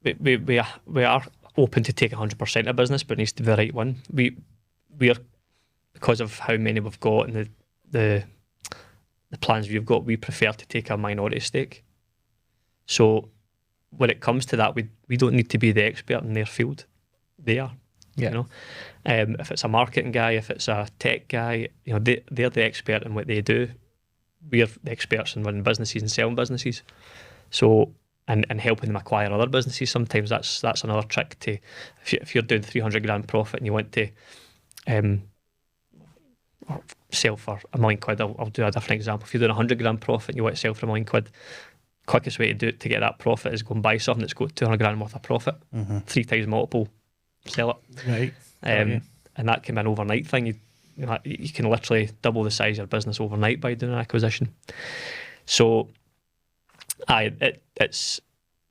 are open to take 100% of business, but it needs to be the right one. We are, because of how many we've got and the plans we've got, we prefer to take a minority stake. So when it comes to that, we don't need to be the expert in their field. They are. Yeah. If it's a marketing guy, if it's a tech guy, they're the expert in what they do. We're the experts in running businesses and selling businesses. So and helping them acquire other businesses. Sometimes that's another trick to, if you're doing 300 grand profit and you want to sell for £1 million, I'll do a different example. If you're doing 100 grand profit and you want to sell for £1 million, quickest way to do it to get that profit is go and buy something that's got 200 grand worth of profit, 3 times multiple, sell it. Right. And that can be an overnight thing. You can literally double the size of your business overnight by doing an acquisition. So it's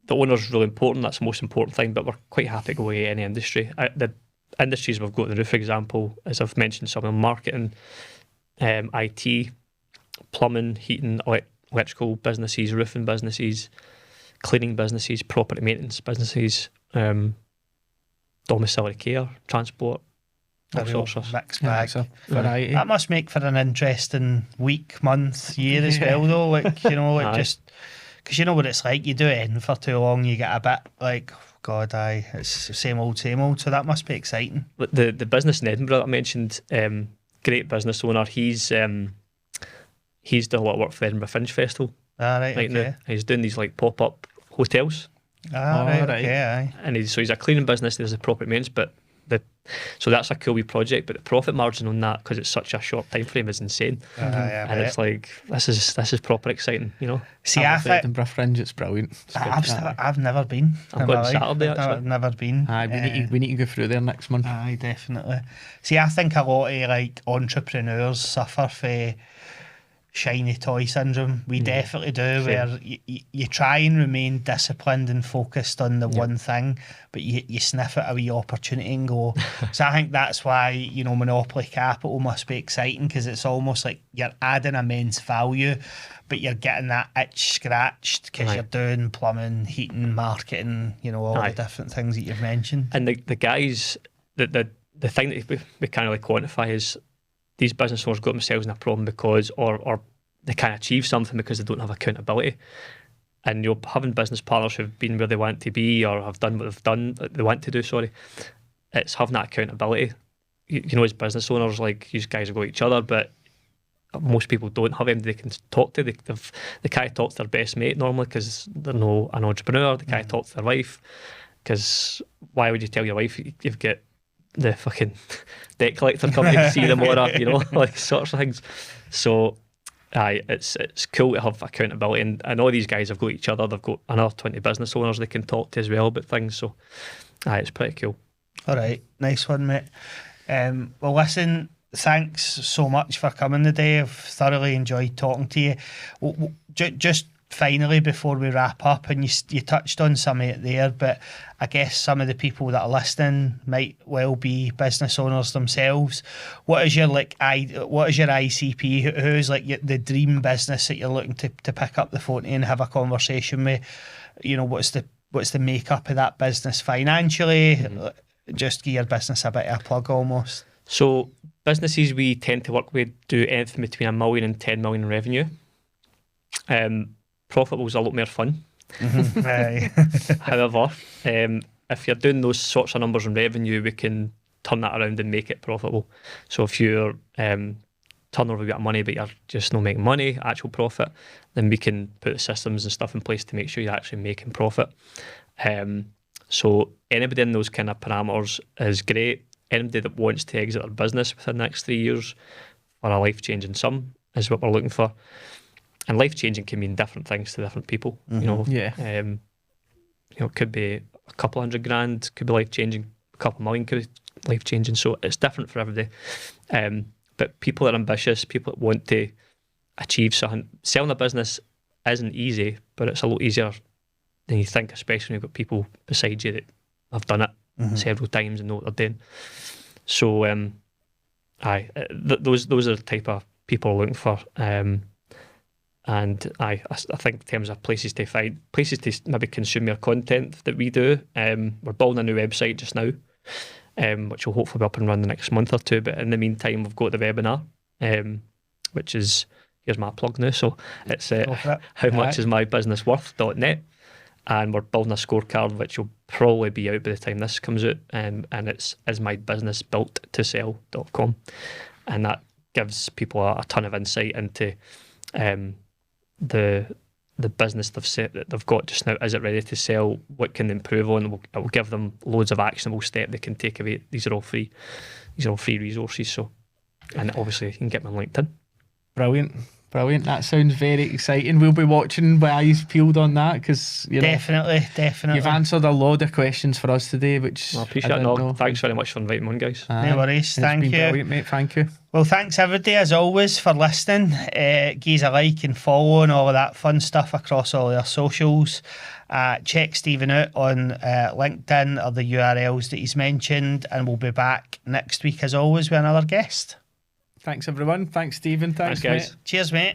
the owner's really important. That's the most important thing, but we're quite happy to go away any industry. The industries we've got in the roof, for example, as I've mentioned, some of them, marketing, IT, plumbing, heating, electrical businesses, roofing businesses, cleaning businesses, property maintenance businesses, domiciliary care, transport, all sorts of mixed bag. Variety. That must make for an interesting week, month, year as well, though. Just because you know what it's like. You do it in for too long, you get a bit like, God, it's the same old, same old. So that must be exciting. But the business in Edinburgh that I mentioned, great business owner. He's doing a lot of work for the Edinburgh Fringe Festival. Right now. He's doing these like pop-up hotels. Okay. And he's a cleaning business. There's a property maintenance, but so that's a cool wee project. But the profit margin on that, because it's such a short time frame, is insane. And it's like this is proper exciting, See, Edinburgh Fringe, it's brilliant. I've never been. I'm going Saturday. I've never been. We need to go through there next month. Aye, definitely. See, I think a lot of like entrepreneurs suffer for shiny toy syndrome. We definitely do. Where you try and remain disciplined and focused on the one thing, but you sniff at a wee opportunity and go. So I think that's why Monopoli Capital must be exciting, because it's almost like you're adding immense value, but you're getting that itch scratched because you're doing plumbing, heating, marketing, all the different things that you've mentioned. And the guys, the thing that we can't really quantify is these business owners got themselves in a problem because, or they can't achieve something because they don't have accountability. And having business partners who've been where they want to be or have done what they want to do, it's having that accountability. As business owners, like, you guys will go to each other, but most people don't have anybody they can talk to. They can't talk to their best mate normally because they're not an entrepreneur. They can't talk to their wife because why would you tell your wife you've got the fucking debt collector coming to see them, or like sorts of things. So it's cool to have accountability, and all these guys have got each other. They've got another 20 business owners they can talk to as well about things. So it's pretty cool. All right, nice one, mate. Well, listen, thanks so much for coming today. I've thoroughly enjoyed talking to you. Just finally, before we wrap up, and you touched on some of it there, but I guess some of the people that are listening might well be business owners themselves. What is your ICP? Who's like the dream business that you're looking to pick up the phone and have a conversation with? What's the makeup of that business financially? Just give your business a bit of a plug almost. So businesses we tend to work with do anything between $1 million and 10 million in revenue. Profitable is a lot more fun. However, if you're doing those sorts of numbers in revenue, we can turn that around and make it profitable. So if you're turnover, we got money, but you're just not making money, actual profit, then we can put the systems and stuff in place to make sure you're actually making profit. So anybody in those kind of parameters is great. anybody that wants to exit their business within the next 3 years for a life-changing sum is what we're looking for. And life-changing can mean different things to different people. You know, it could be a couple $100,000, could be life-changing, a couple million could be life-changing. So it's different for everybody. But people that are ambitious, people that want to achieve something, selling a business isn't easy, but it's a lot easier than you think, especially when you've got people beside you that have done it several times and know what they're doing. So, those are the type of people we're looking for. And I think in terms of places to maybe consume your content that we do, we're building a new website just now, which will hopefully be up and run the next month or two. But in the meantime, we've got the webinar, which is, here's my plug now. So it's how much is my business worth.net. And we're building a scorecard which will probably be out by the time this comes out. And it's ismybusinessbuilttosell.com. And that gives people a ton of insight into the business they've got just now. Is it ready to sell? What can they improve on? It will give them loads of actionable steps they can take away. These are all free resources. So, and obviously you can get them on LinkedIn. Brilliant. That sounds very exciting. We'll be watching with eyes peeled on that, because definitely you've answered a load of questions for us today, which I appreciate it. No, thanks very much for inviting me on, guys. No worries. Thank you. Brilliant, mate. Thank you. Well, thanks everybody as always for listening. Give us a like and follow and all of that fun stuff across all our socials. Check Steven out on LinkedIn or the URLs that he's mentioned, and we'll be back next week as always with another guest. Thanks everyone. Thanks Steven. Thanks guys. Mate. Cheers, mate.